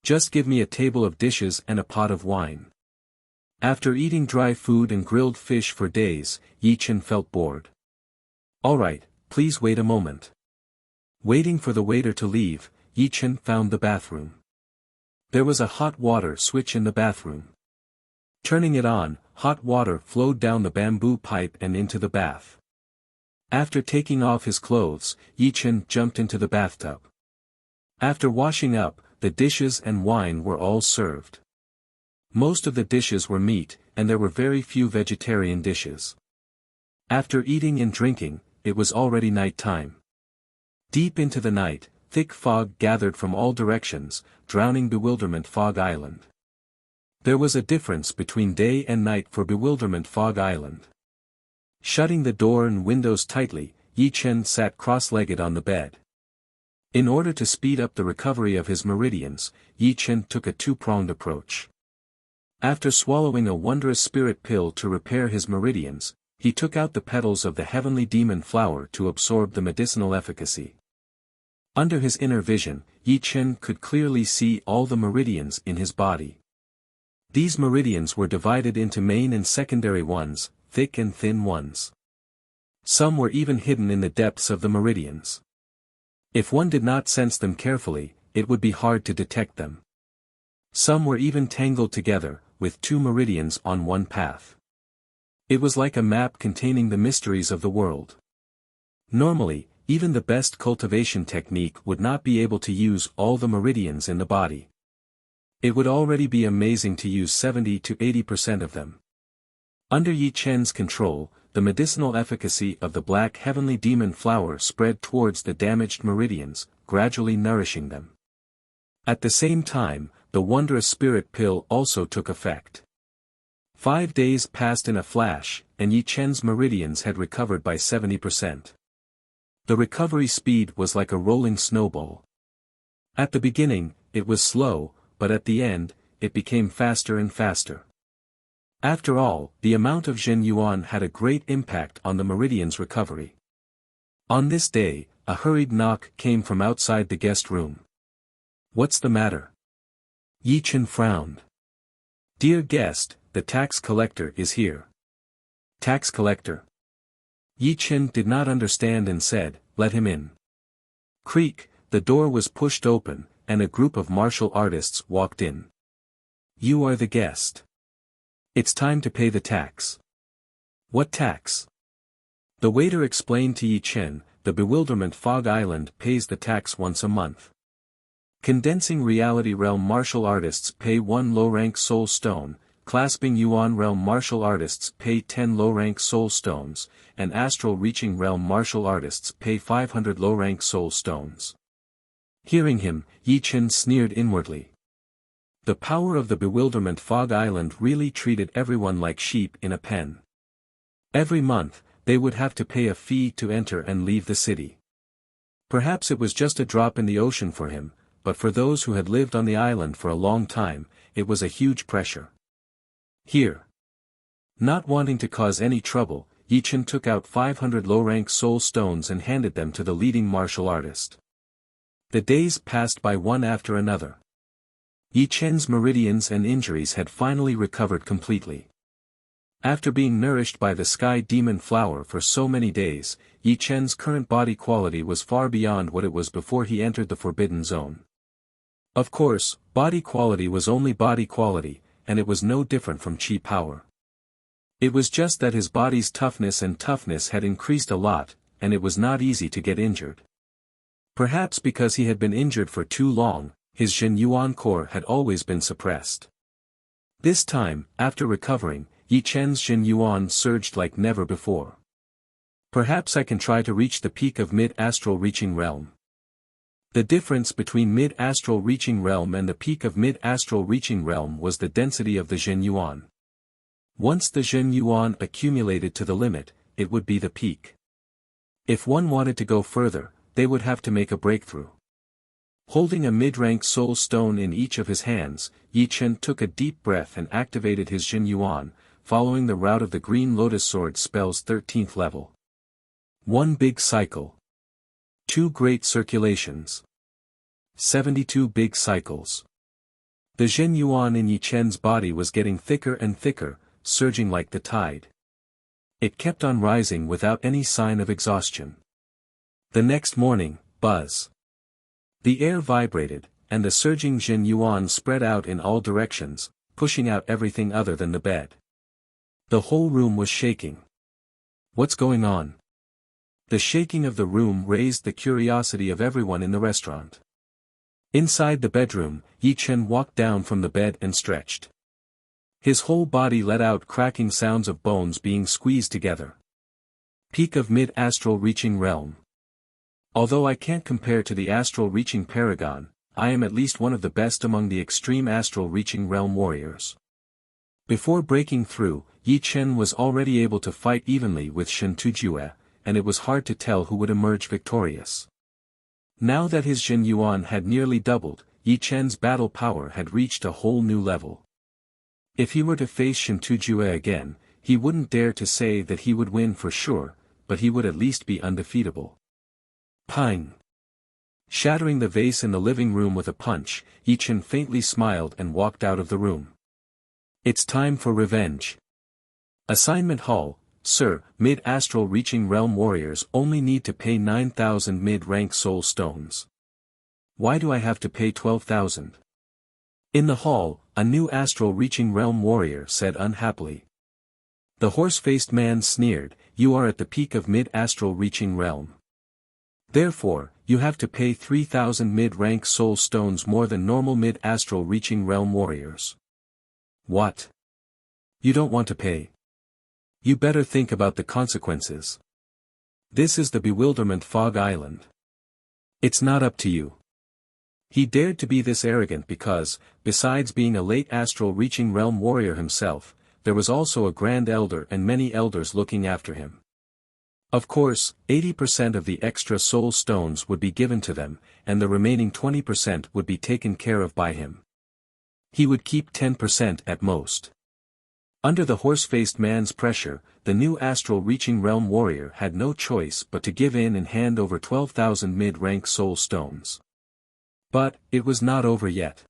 "Just give me a table of dishes and a pot of wine." After eating dry food and grilled fish for days, Yi Chen felt bored. "Alright, please wait a moment." Waiting for the waiter to leave, Yi Chen found the bathroom. There was a hot water switch in the bathroom. Turning it on, hot water flowed down the bamboo pipe and into the bath. After taking off his clothes, Yi Chen jumped into the bathtub. After washing up, the dishes and wine were all served. Most of the dishes were meat, and there were very few vegetarian dishes. After eating and drinking, it was already night time. Deep into the night, thick fog gathered from all directions, drowning Bewilderment Fog Island. There was a difference between day and night for Bewilderment Fog Island. Shutting the door and windows tightly, Yi Chen sat cross-legged on the bed. In order to speed up the recovery of his meridians, Yi Chen took a two-pronged approach. After swallowing a wondrous spirit pill to repair his meridians, he took out the petals of the heavenly demon flower to absorb the medicinal efficacy. Under his inner vision, Yi Chen could clearly see all the meridians in his body. These meridians were divided into main and secondary ones, thick and thin ones. Some were even hidden in the depths of the meridians. If one did not sense them carefully, it would be hard to detect them. Some were even tangled together, with two meridians on one path. It was like a map containing the mysteries of the world. Normally, even the best cultivation technique would not be able to use all the meridians in the body. It would already be amazing to use 70 to 80% of them. Under Yi Chen's control, the medicinal efficacy of the black heavenly demon flower spread towards the damaged meridians, gradually nourishing them. At the same time, the wondrous spirit pill also took effect. 5 days passed in a flash, and Yi Chen's meridians had recovered by 70%. The recovery speed was like a rolling snowball. At the beginning, it was slow, but at the end, it became faster and faster. After all, the amount of Zhen Yuan had a great impact on the meridian's recovery. On this day, a hurried knock came from outside the guest room. "What's the matter?" Yi Chen frowned. "Dear guest, the tax collector is here." "Tax collector?" Yi Chen did not understand and said, "Let him in." Creak, the door was pushed open, and a group of martial artists walked in. "You are the guest. It's time to pay the tax." "What tax?" The waiter explained to Yi Chen, "The Bewilderment Fog Island pays the tax once a month. Condensing Reality Realm martial artists pay 1 low-rank soul stone, Clasping Yuan Realm martial artists pay 10 low-rank soul stones, and Astral Reaching Realm martial artists pay 500 low-rank soul stones." Hearing him, Yi Chen sneered inwardly. The power of the Bewilderment Fog Island really treated everyone like sheep in a pen. Every month, they would have to pay a fee to enter and leave the city. Perhaps it was just a drop in the ocean for him, but for those who had lived on the island for a long time, it was a huge pressure. "Here." Not wanting to cause any trouble, Yi Chen took out 500 low-rank soul stones and handed them to the leading martial artist. The days passed by one after another. Yi Chen's meridians and injuries had finally recovered completely. After being nourished by the sky demon flower for so many days, Yi Chen's current body quality was far beyond what it was before he entered the forbidden zone. Of course, body quality was only body quality, and it was no different from chi power. It was just that his body's toughness had increased a lot, and it was not easy to get injured. Perhaps because he had been injured for too long, his Jin Yuan core had always been suppressed. This time, after recovering, Yi Chen's Jin Yuan surged like never before. Perhaps I can try to reach the peak of mid-astral reaching realm. The difference between mid-astral reaching realm and the peak of mid-astral reaching realm was the density of the Jin Yuan. Once the Jin Yuan accumulated to the limit, it would be the peak. If one wanted to go further, they would have to make a breakthrough. Holding a mid-rank soul stone in each of his hands, Yi Chen took a deep breath and activated his Jin Yuan, following the route of the Green Lotus Sword spell's 13th level. One big cycle. 2 great circulations. 72 big cycles. The Jin Yuan in Yi Chen's body was getting thicker and thicker, surging like the tide. It kept on rising without any sign of exhaustion. The next morning, buzz. The air vibrated, and the surging Jin Yuan spread out in all directions, pushing out everything other than the bed. The whole room was shaking. What's going on? The shaking of the room raised the curiosity of everyone in the restaurant. Inside the bedroom, Yi Chen walked down from the bed and stretched. His whole body let out cracking sounds of bones being squeezed together. Peak of mid-astral reaching realm. Although I can't compare to the astral reaching paragon, I am at least one of the best among the extreme astral reaching realm warriors. Before breaking through, Yi Chen was already able to fight evenly with Shen Tujue, and it was hard to tell who would emerge victorious. Now that his Jin Yuan had nearly doubled, Yi Chen's battle power had reached a whole new level. If he were to face Shen Tujue again, he wouldn't dare to say that he would win for sure, but he would at least be undefeatable. Pine. Shattering the vase in the living room with a punch, Yi Chen faintly smiled and walked out of the room. It's time for revenge. Assignment Hall, Sir, mid-astral reaching realm warriors only need to pay 9,000 mid-rank soul stones. Why do I have to pay 12,000? In the hall, a new astral reaching realm warrior said unhappily. The horse-faced man sneered, you are at the peak of mid-astral reaching realm. Therefore, you have to pay 3,000 mid-rank soul stones more than normal mid-astral reaching realm warriors. What? You don't want to pay? You better think about the consequences. This is the Bewilderment Fog Island. It's not up to you. He dared to be this arrogant because, besides being a late astral reaching realm warrior himself, there was also a grand elder and many elders looking after him. Of course, 80% of the extra soul stones would be given to them, and the remaining 20% would be taken care of by him. He would keep 10% at most. Under the horse-faced man's pressure, the new astral reaching realm warrior had no choice but to give in and hand over 12,000 mid-rank soul stones. But, it was not over yet.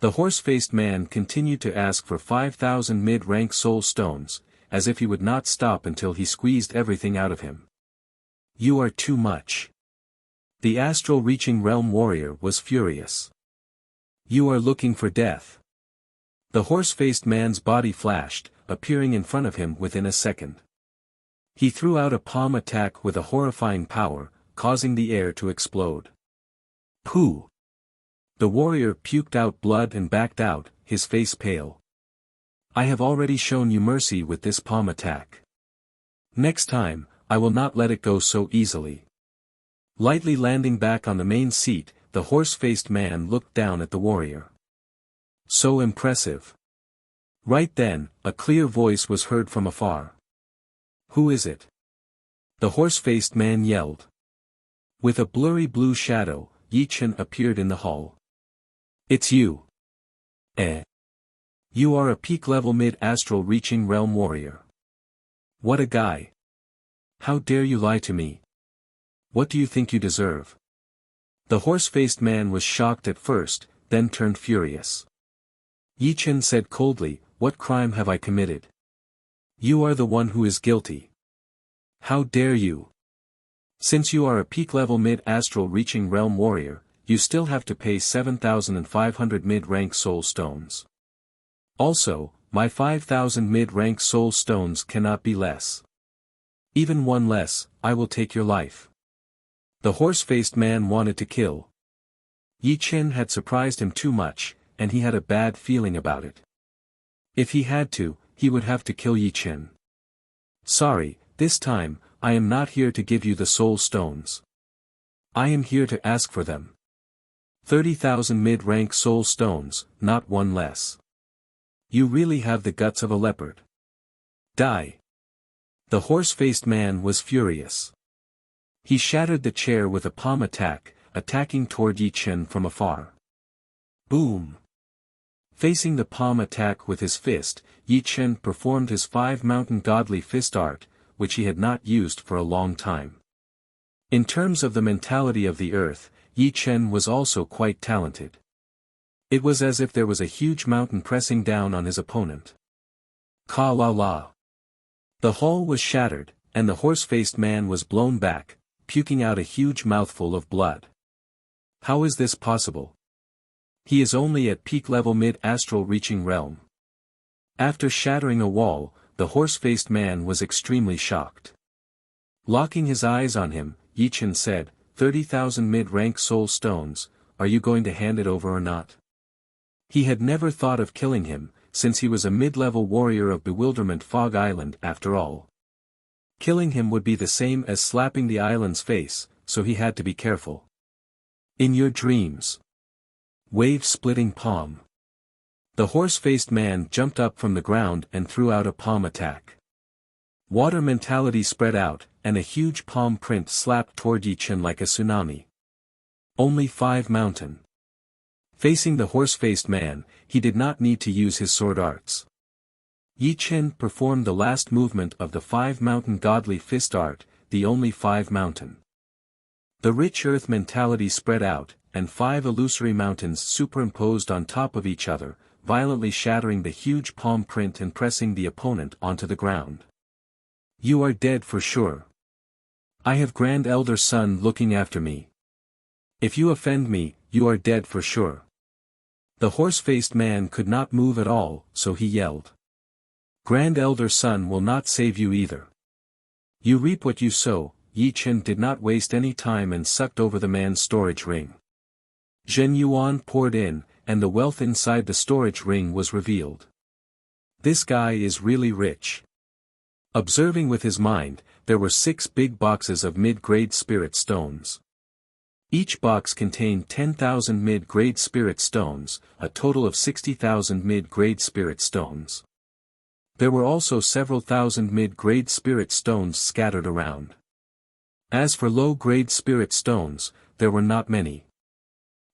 The horse-faced man continued to ask for 5,000 mid-rank soul stones, as if he would not stop until he squeezed everything out of him. You are too much. The astral reaching realm warrior was furious. You are looking for death. The horse-faced man's body flashed, appearing in front of him within a second. He threw out a palm attack with a horrifying power, causing the air to explode. Pooh! The warrior puked out blood and backed out, his face pale. I have already shown you mercy with this palm attack. Next time, I will not let it go so easily. Lightly landing back on the main seat, the horse-faced man looked down at the warrior. So impressive. Right then, a clear voice was heard from afar. Who is it? The horse-faced man yelled. With a blurry blue shadow, Yi Chen appeared in the hall. It's you. You are a peak-level mid-astral reaching realm warrior. What a guy. How dare you lie to me? What do you think you deserve? The horse-faced man was shocked at first, then turned furious. Yi Chen said coldly, "What crime have I committed? You are the one who is guilty. How dare you? Since you are a peak-level mid-astral reaching realm warrior, you still have to pay 7,500 mid-rank soul stones. Also, my 5,000 mid-rank soul stones cannot be less. Even one less, I will take your life." The horse-faced man wanted to kill. Yi Chen had surprised him too much, and he had a bad feeling about it. If he had to, he would have to kill Yi Chen. "Sorry, this time, I am not here to give you the soul stones. I am here to ask for them. 30,000 mid-rank soul stones, not one less. You really have the guts of a leopard. Die." The horse-faced man was furious. He shattered the chair with a palm attack, attacking toward Yi Chen from afar. Boom! Facing the palm attack with his fist, Yi Chen performed his 5-mountain godly fist art, which he had not used for a long time. In terms of the mentality of the earth, Yi Chen was also quite talented. It was as if there was a huge mountain pressing down on his opponent. Ka la la. The hull was shattered, and the horse-faced man was blown back, puking out a huge mouthful of blood. How is this possible? He is only at peak-level mid-astral reaching realm. After shattering a wall, the horse-faced man was extremely shocked. Locking his eyes on him, Yi Chen said, 30,000 mid-rank soul stones, are you going to hand it over or not? He had never thought of killing him, since he was a mid-level warrior of Bewilderment Fog Island after all. Killing him would be the same as slapping the island's face, so he had to be careful. In your dreams. Wave-splitting palm. The horse-faced man jumped up from the ground and threw out a palm attack. Water mentality spread out, and a huge palm print slapped toward Yi Chen like a tsunami. Only 5 mountain. Facing the horse-faced man, he did not need to use his sword arts. Yi Chen performed the last movement of the 5-mountain godly fist art, the only 5 mountain. The rich earth mentality spread out, and 5 illusory mountains superimposed on top of each other, violently shattering the huge palm print and pressing the opponent onto the ground. You are dead for sure. I have Grand Elder Sun looking after me. If you offend me, you are dead for sure. The horse-faced man could not move at all, so he yelled. Grand Elder Sun will not save you either. You reap what you sow. Yi Chen did not waste any time and sucked over the man's storage ring. Zhen Yuan poured in, and the wealth inside the storage ring was revealed. This guy is really rich. Observing with his mind, there were 6 big boxes of mid-grade spirit stones. Each box contained 10,000 mid-grade spirit stones, a total of 60,000 mid-grade spirit stones. There were also several thousand mid-grade spirit stones scattered around. As for low-grade spirit stones, there were not many.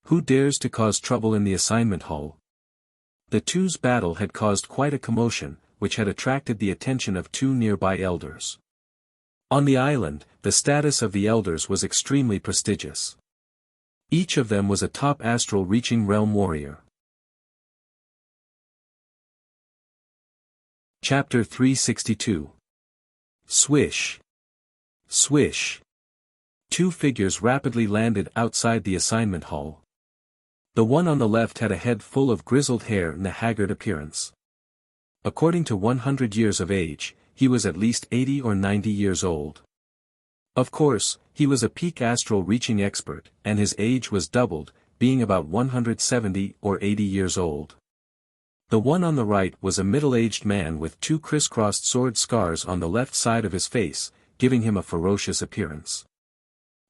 Who dares to cause trouble in the assignment hall? The two's battle had caused quite a commotion, which had attracted the attention of 2 nearby elders. On the island, the status of the elders was extremely prestigious. Each of them was a top astral reaching realm warrior. Chapter 362. Swish. Swish. 2 figures rapidly landed outside the assignment hall. The one on the left had a head full of grizzled hair and a haggard appearance. According to 100 years of age, he was at least 80 or 90 years old. Of course, he was a peak astral reaching expert, and his age was doubled, being about 170 or 80 years old. The one on the right was a middle-aged man with 2 crisscrossed sword scars on the left side of his face, giving him a ferocious appearance.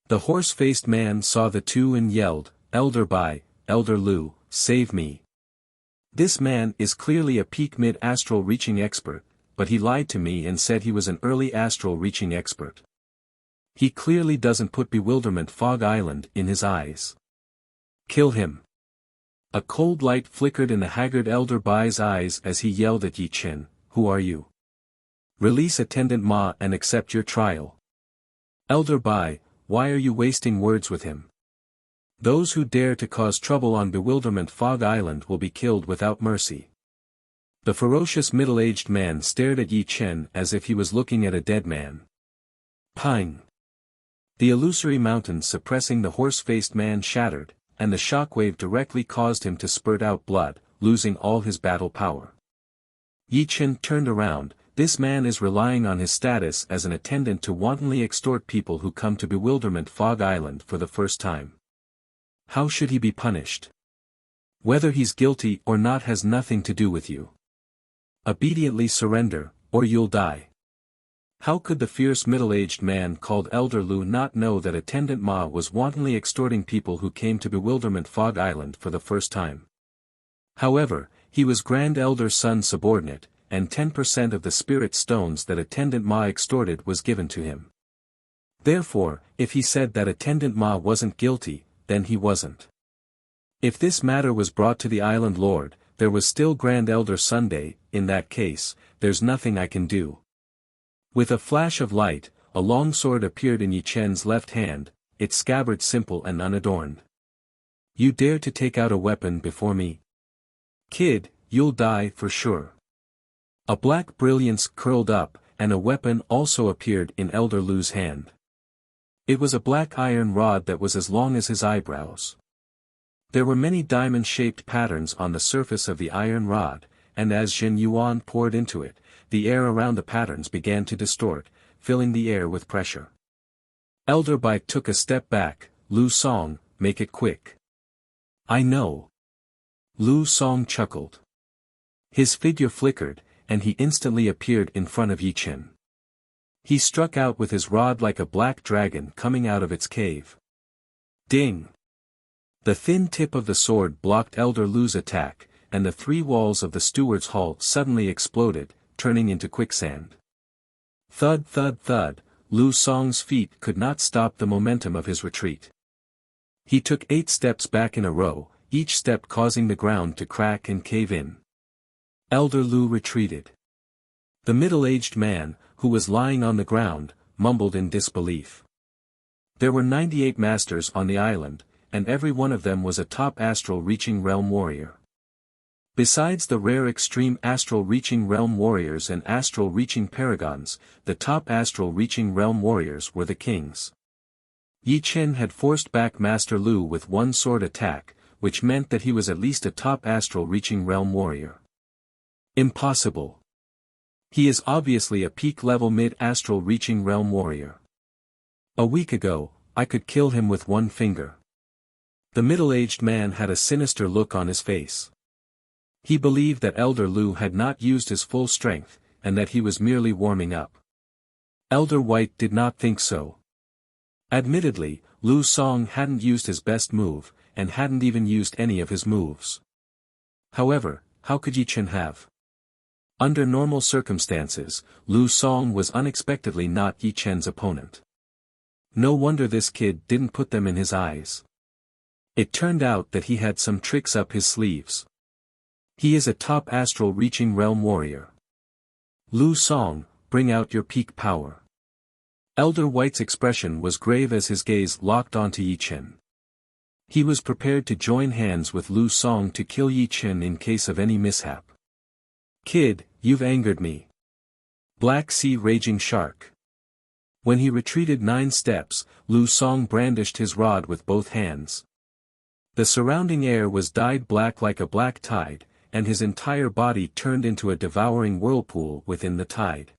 The horse-faced man saw the 2 and yelled, Elder Bai, Elder Lu, save me. This man is clearly a peak mid-astral reaching expert, but he lied to me and said he was an early astral reaching expert. He clearly doesn't put Bewilderment Fog Island in his eyes. Kill him. A cold light flickered in the haggard Elder Bai's eyes as he yelled at Yi Chen, who are you? Release Attendant Ma and accept your trial. Elder Bai, why are you wasting words with him? Those who dare to cause trouble on Bewilderment Fog Island will be killed without mercy. The ferocious middle-aged man stared at Yi Chen as if he was looking at a dead man. Ping! The illusory mountain suppressing the horse-faced man shattered, and the shockwave directly caused him to spurt out blood, losing all his battle power. Yi Chen turned around. This man is relying on his status as an attendant to wantonly extort people who come to Bewilderment Fog Island for the first time. How should he be punished? Whether he's guilty or not has nothing to do with you. Obediently surrender, or you'll die. How could the fierce middle-aged man called Elder Lu not know that Attendant Ma was wantonly extorting people who came to Bewilderment Fog Island for the first time? However, he was Grand Elder Sun's subordinate, and 10% of the spirit stones that Attendant Ma extorted was given to him. Therefore, if he said that Attendant Ma wasn't guilty, then he wasn't. If this matter was brought to the Island Lord, there was still Grand Elder Sunday. In that case, there's nothing I can do. With a flash of light, a long sword appeared in Yi Chen's left hand, its scabbard simple and unadorned. You dare to take out a weapon before me? Kid, you'll die for sure. A black brilliance curled up, and a weapon also appeared in Elder Lu's hand. It was a black iron rod that was as long as his eyebrows. There were many diamond-shaped patterns on the surface of the iron rod, and as Jin Yuan poured into it, the air around the patterns began to distort, filling the air with pressure. Elder Bai took a step back. Lu Song, make it quick. I know. Lu Song chuckled. His figure flickered, and he instantly appeared in front of Yi Chen. He struck out with his rod like a black dragon coming out of its cave. Ding! The thin tip of the sword blocked Elder Lu's attack, and the three walls of the steward's hall suddenly exploded, turning into quicksand. Thud thud thud, Lu Song's feet could not stop the momentum of his retreat. He took 8 steps back in a row, each step causing the ground to crack and cave in. Elder Lu retreated. The middle-aged man, who was lying on the ground, mumbled in disbelief. There were 98 masters on the island, and every one of them was a top astral-reaching realm warrior. Besides the rare extreme astral-reaching realm warriors and astral-reaching paragons, the top astral-reaching realm warriors were the kings. Yi Chen had forced back Master Lu with one sword attack, which meant that he was at least a top astral-reaching realm warrior. Impossible. He is obviously a peak-level mid-astral-reaching realm warrior. A week ago, I could kill him with one finger. The middle-aged man had a sinister look on his face. He believed that Elder Lu had not used his full strength, and that he was merely warming up. Elder White did not think so. Admittedly, Lu Song hadn't used his best move, and hadn't even used any of his moves. However, how could Yi Chen have? Under normal circumstances, Lu Song was unexpectedly not Yi Chen's opponent. No wonder this kid didn't put them in his eyes. It turned out that he had some tricks up his sleeves. He is a top astral-reaching realm warrior. Lu Song, bring out your peak power. Elder White's expression was grave as his gaze locked onto Yi Chen. He was prepared to join hands with Lu Song to kill Yi Chen in case of any mishap. Kid, you've angered me. Black Sea Raging Shark. When he retreated 9 steps, Lu Song brandished his rod with both hands. The surrounding air was dyed black like a black tide, and his entire body turned into a devouring whirlpool within the tide.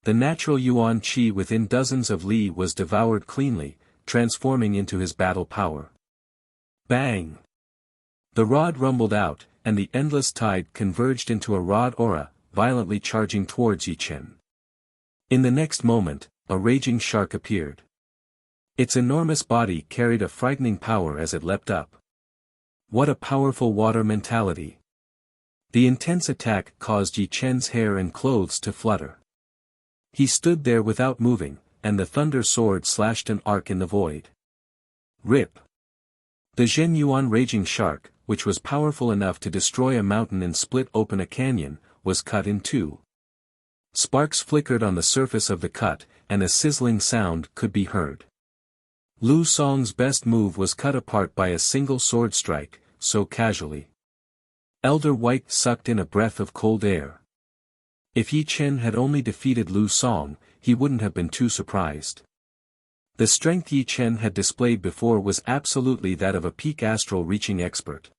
The natural Yuan Qi within dozens of li was devoured cleanly, transforming into his battle power. Bang! The rod rumbled out, and the endless tide converged into a rod aura, violently charging towards Yi Chen. In the next moment, a raging shark appeared. Its enormous body carried a frightening power as it leapt up. What a powerful water mentality! The intense attack caused Yi Chen's hair and clothes to flutter. He stood there without moving, and the thunder sword slashed an arc in the void. Rip! The Zhen Yuan raging shark, which was powerful enough to destroy a mountain and split open a canyon, was cut in 2. Sparks flickered on the surface of the cut, and a sizzling sound could be heard. Lu Song's best move was cut apart by a single sword strike, so casually. Elder White sucked in a breath of cold air. If Yi Chen had only defeated Lu Song, he wouldn't have been too surprised. The strength Yi Chen had displayed before was absolutely that of a peak astral reaching expert.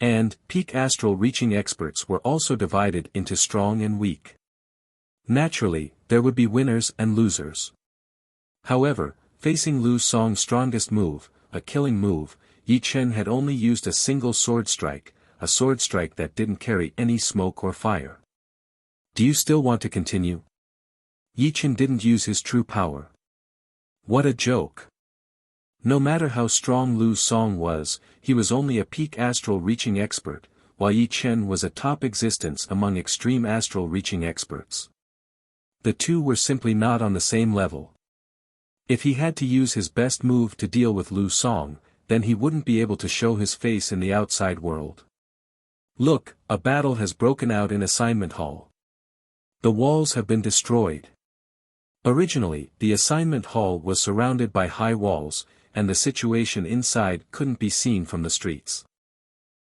And, peak astral reaching experts were also divided into strong and weak. Naturally, there would be winners and losers. However, facing Lu Song's strongest move, a killing move, Yi Chen had only used a single sword strike, a sword strike that didn't carry any smoke or fire. Do you still want to continue? Yi Chen didn't use his true power. What a joke. No matter how strong Lu Song was, he was only a peak astral reaching expert, while Yi Chen was a top existence among extreme astral reaching experts. The two were simply not on the same level. If he had to use his best move to deal with Lu Song, then he wouldn't be able to show his face in the outside world. Look, a battle has broken out in assignment hall. The walls have been destroyed. Originally, the assignment hall was surrounded by high walls, and the situation inside couldn't be seen from the streets.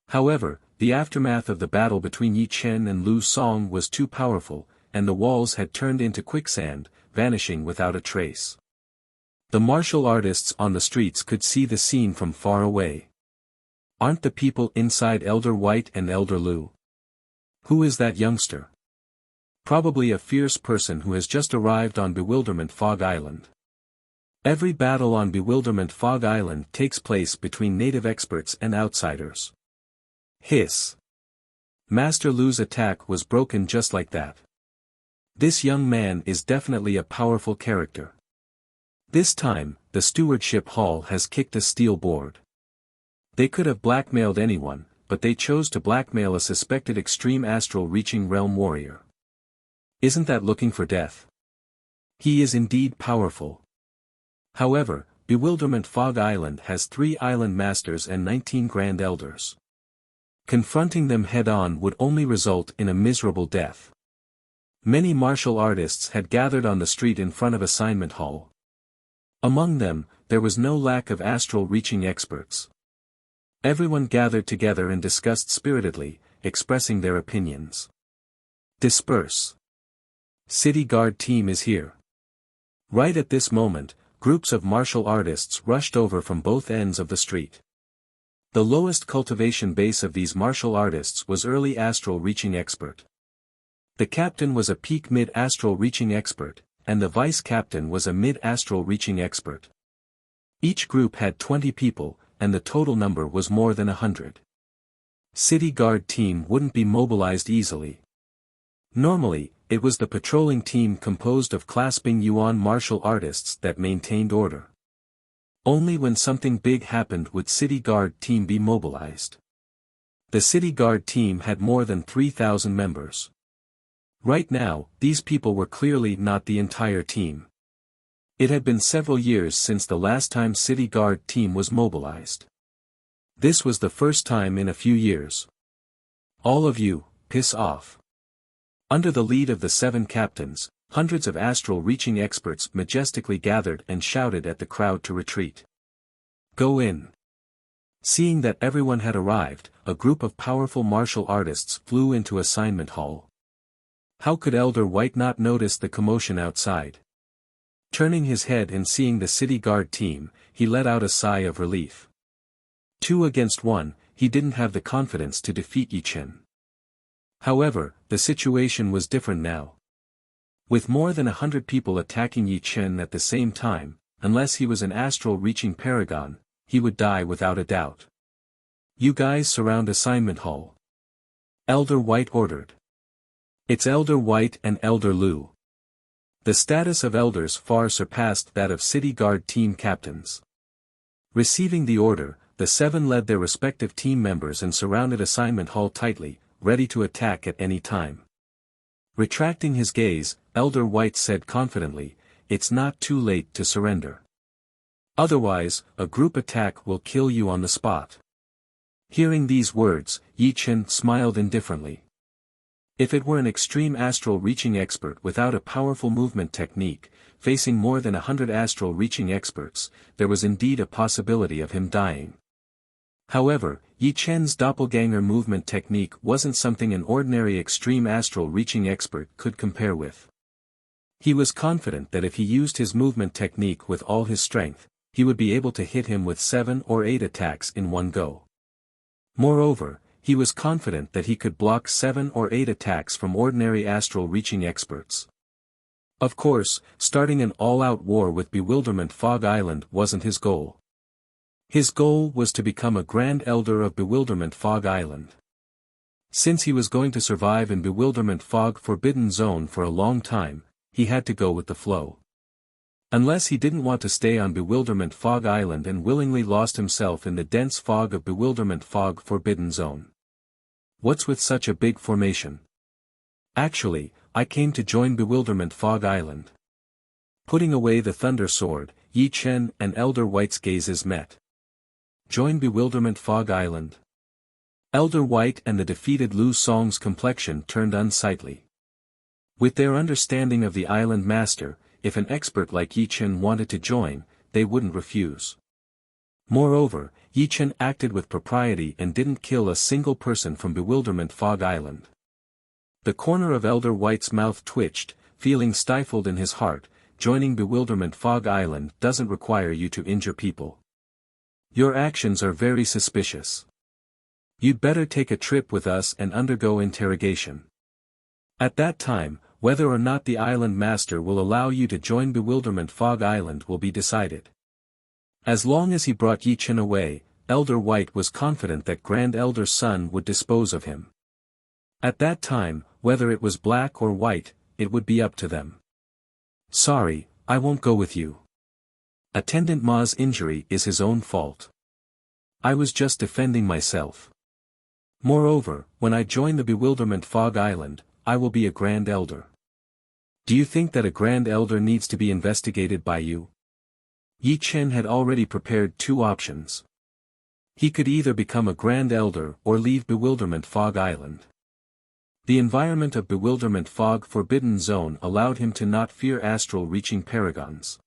However, the aftermath of the battle between Yi Chen and Lu Song was too powerful, and the walls had turned into quicksand, vanishing without a trace. The martial artists on the streets could see the scene from far away. Aren't the people inside Elder White and Elder Lu? Who is that youngster? Probably a fierce person who has just arrived on Bewilderment Fog Island. Every battle on Bewilderment Fog Island takes place between native experts and outsiders. Hiss. Master Lu's attack was broken just like that. This young man is definitely a powerful character. This time, the stewardship hall has kicked a steel board. They could have blackmailed anyone, but they chose to blackmail a suspected extreme astral reaching realm warrior. Isn't that looking for death? He is indeed powerful. However, Bewilderment Fog Island has 3 island masters and 19 grand elders. Confronting them head-on would only result in a miserable death. Many martial artists had gathered on the street in front of assignment hall. Among them, there was no lack of astral reaching experts. Everyone gathered together and discussed spiritedly, expressing their opinions. Disperse. City Guard team is here. Right at this moment, groups of martial artists rushed over from both ends of the street. The lowest cultivation base of these martial artists was early astral reaching expert. The captain was a peak mid-astral reaching expert, and the vice-captain was a mid-astral reaching expert. Each group had 20 people, and the total number was more than 100. City Guard team wouldn't be mobilized easily. Normally, it was the patrolling team composed of clasping yuan martial artists that maintained order. Only when something big happened would City Guard team be mobilized. The City Guard team had more than 3,000 members. Right now, these people were clearly not the entire team. It had been several years since the last time City Guard team was mobilized. This was the first time in a few years. All of you, piss off. Under the lead of the 7 captains, hundreds of astral reaching experts majestically gathered and shouted at the crowd to retreat. Go in. Seeing that everyone had arrived, a group of powerful martial artists flew into assignment hall. How could Elder White not notice the commotion outside? Turning his head and seeing the City Guard team, he let out a sigh of relief. 2 against 1, he didn't have the confidence to defeat Yi Chen. However, the situation was different now. With more than 100 people attacking Yi Chen at the same time, unless he was an astral-reaching paragon, he would die without a doubt. You guys surround assignment hall. Elder White ordered. It's Elder White and Elder Lu. The status of elders far surpassed that of City Guard team captains. Receiving the order, the 7 led their respective team members and surrounded assignment hall tightly, ready to attack at any time. Retracting his gaze, Elder White said confidently, "It's not too late to surrender. Otherwise, a group attack will kill you on the spot." Hearing these words, Yi Chen smiled indifferently. If it were an extreme astral reaching expert without a powerful movement technique, facing more than 100 astral reaching experts, there was indeed a possibility of him dying. However, Yi Chen's doppelganger movement technique wasn't something an ordinary extreme astral reaching expert could compare with. He was confident that if he used his movement technique with all his strength, he would be able to hit him with 7 or 8 attacks in one go. Moreover, he was confident that he could block 7 or 8 attacks from ordinary astral reaching experts. Of course, starting an all-out war with Bewilderment Fog Island wasn't his goal. His goal was to become a Grand Elder of Bewilderment Fog Island. Since he was going to survive in Bewilderment Fog Forbidden Zone for a long time, he had to go with the flow. Unless he didn't want to stay on Bewilderment Fog Island and willingly lost himself in the dense fog of Bewilderment Fog Forbidden Zone. What's with such a big formation? Actually, I came to join Bewilderment Fog Island. Putting away the Thunder Sword, Yi Chen and Elder White's gazes met. Join Bewilderment Fog Island. Elder White and the defeated Lu Song's complexion turned unsightly. With their understanding of the island master, if an expert like Yi Chen wanted to join, they wouldn't refuse. Moreover, Yi Chen acted with propriety and didn't kill a single person from Bewilderment Fog Island. The corner of Elder White's mouth twitched, feeling stifled in his heart. Joining Bewilderment Fog Island doesn't require you to injure people. Your actions are very suspicious. You'd better take a trip with us and undergo interrogation. At that time, whether or not the island master will allow you to join Bewilderment Fog Island will be decided. As long as he brought Yi Chen away, Elder White was confident that Grand Elder Sun would dispose of him. At that time, whether it was black or white, it would be up to them. Sorry, I won't go with you. Attendant Ma's injury is his own fault. I was just defending myself. Moreover, when I join the Bewilderment Fog Island, I will be a Grand Elder. Do you think that a Grand Elder needs to be investigated by you? Yi Chen had already prepared 2 options. He could either become a Grand Elder or leave Bewilderment Fog Island. The environment of Bewilderment Fog Forbidden Zone allowed him to not fear astral reaching paragons.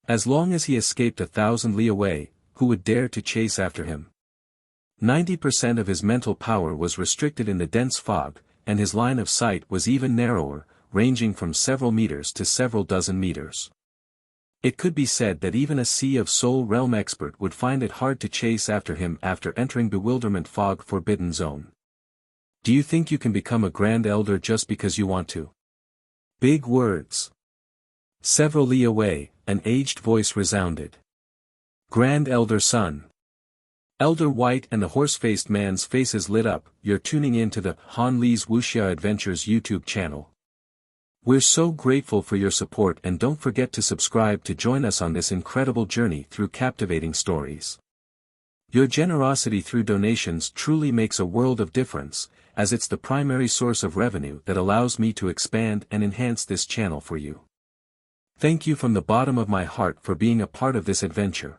As long as he escaped 1,000 li away, who would dare to chase after him? 90% of his mental power was restricted in the dense fog, and his line of sight was even narrower, ranging from several meters to several dozen meters. It could be said that even a Sea of Soul Realm expert would find it hard to chase after him after entering Bewilderment Fog Forbidden Zone. Do you think you can become a Grand Elder just because you want to? Big words. Several li away, an aged voice resounded. Grand Elder Sun. Elder White and the horse-faced man's faces lit up. You're tuning in to the Han Li's Wuxia Adventures YouTube channel. We're so grateful for your support, and don't forget to subscribe to join us on this incredible journey through captivating stories. Your generosity through donations truly makes a world of difference, as it's the primary source of revenue that allows me to expand and enhance this channel for you. Thank you from the bottom of my heart for being a part of this adventure.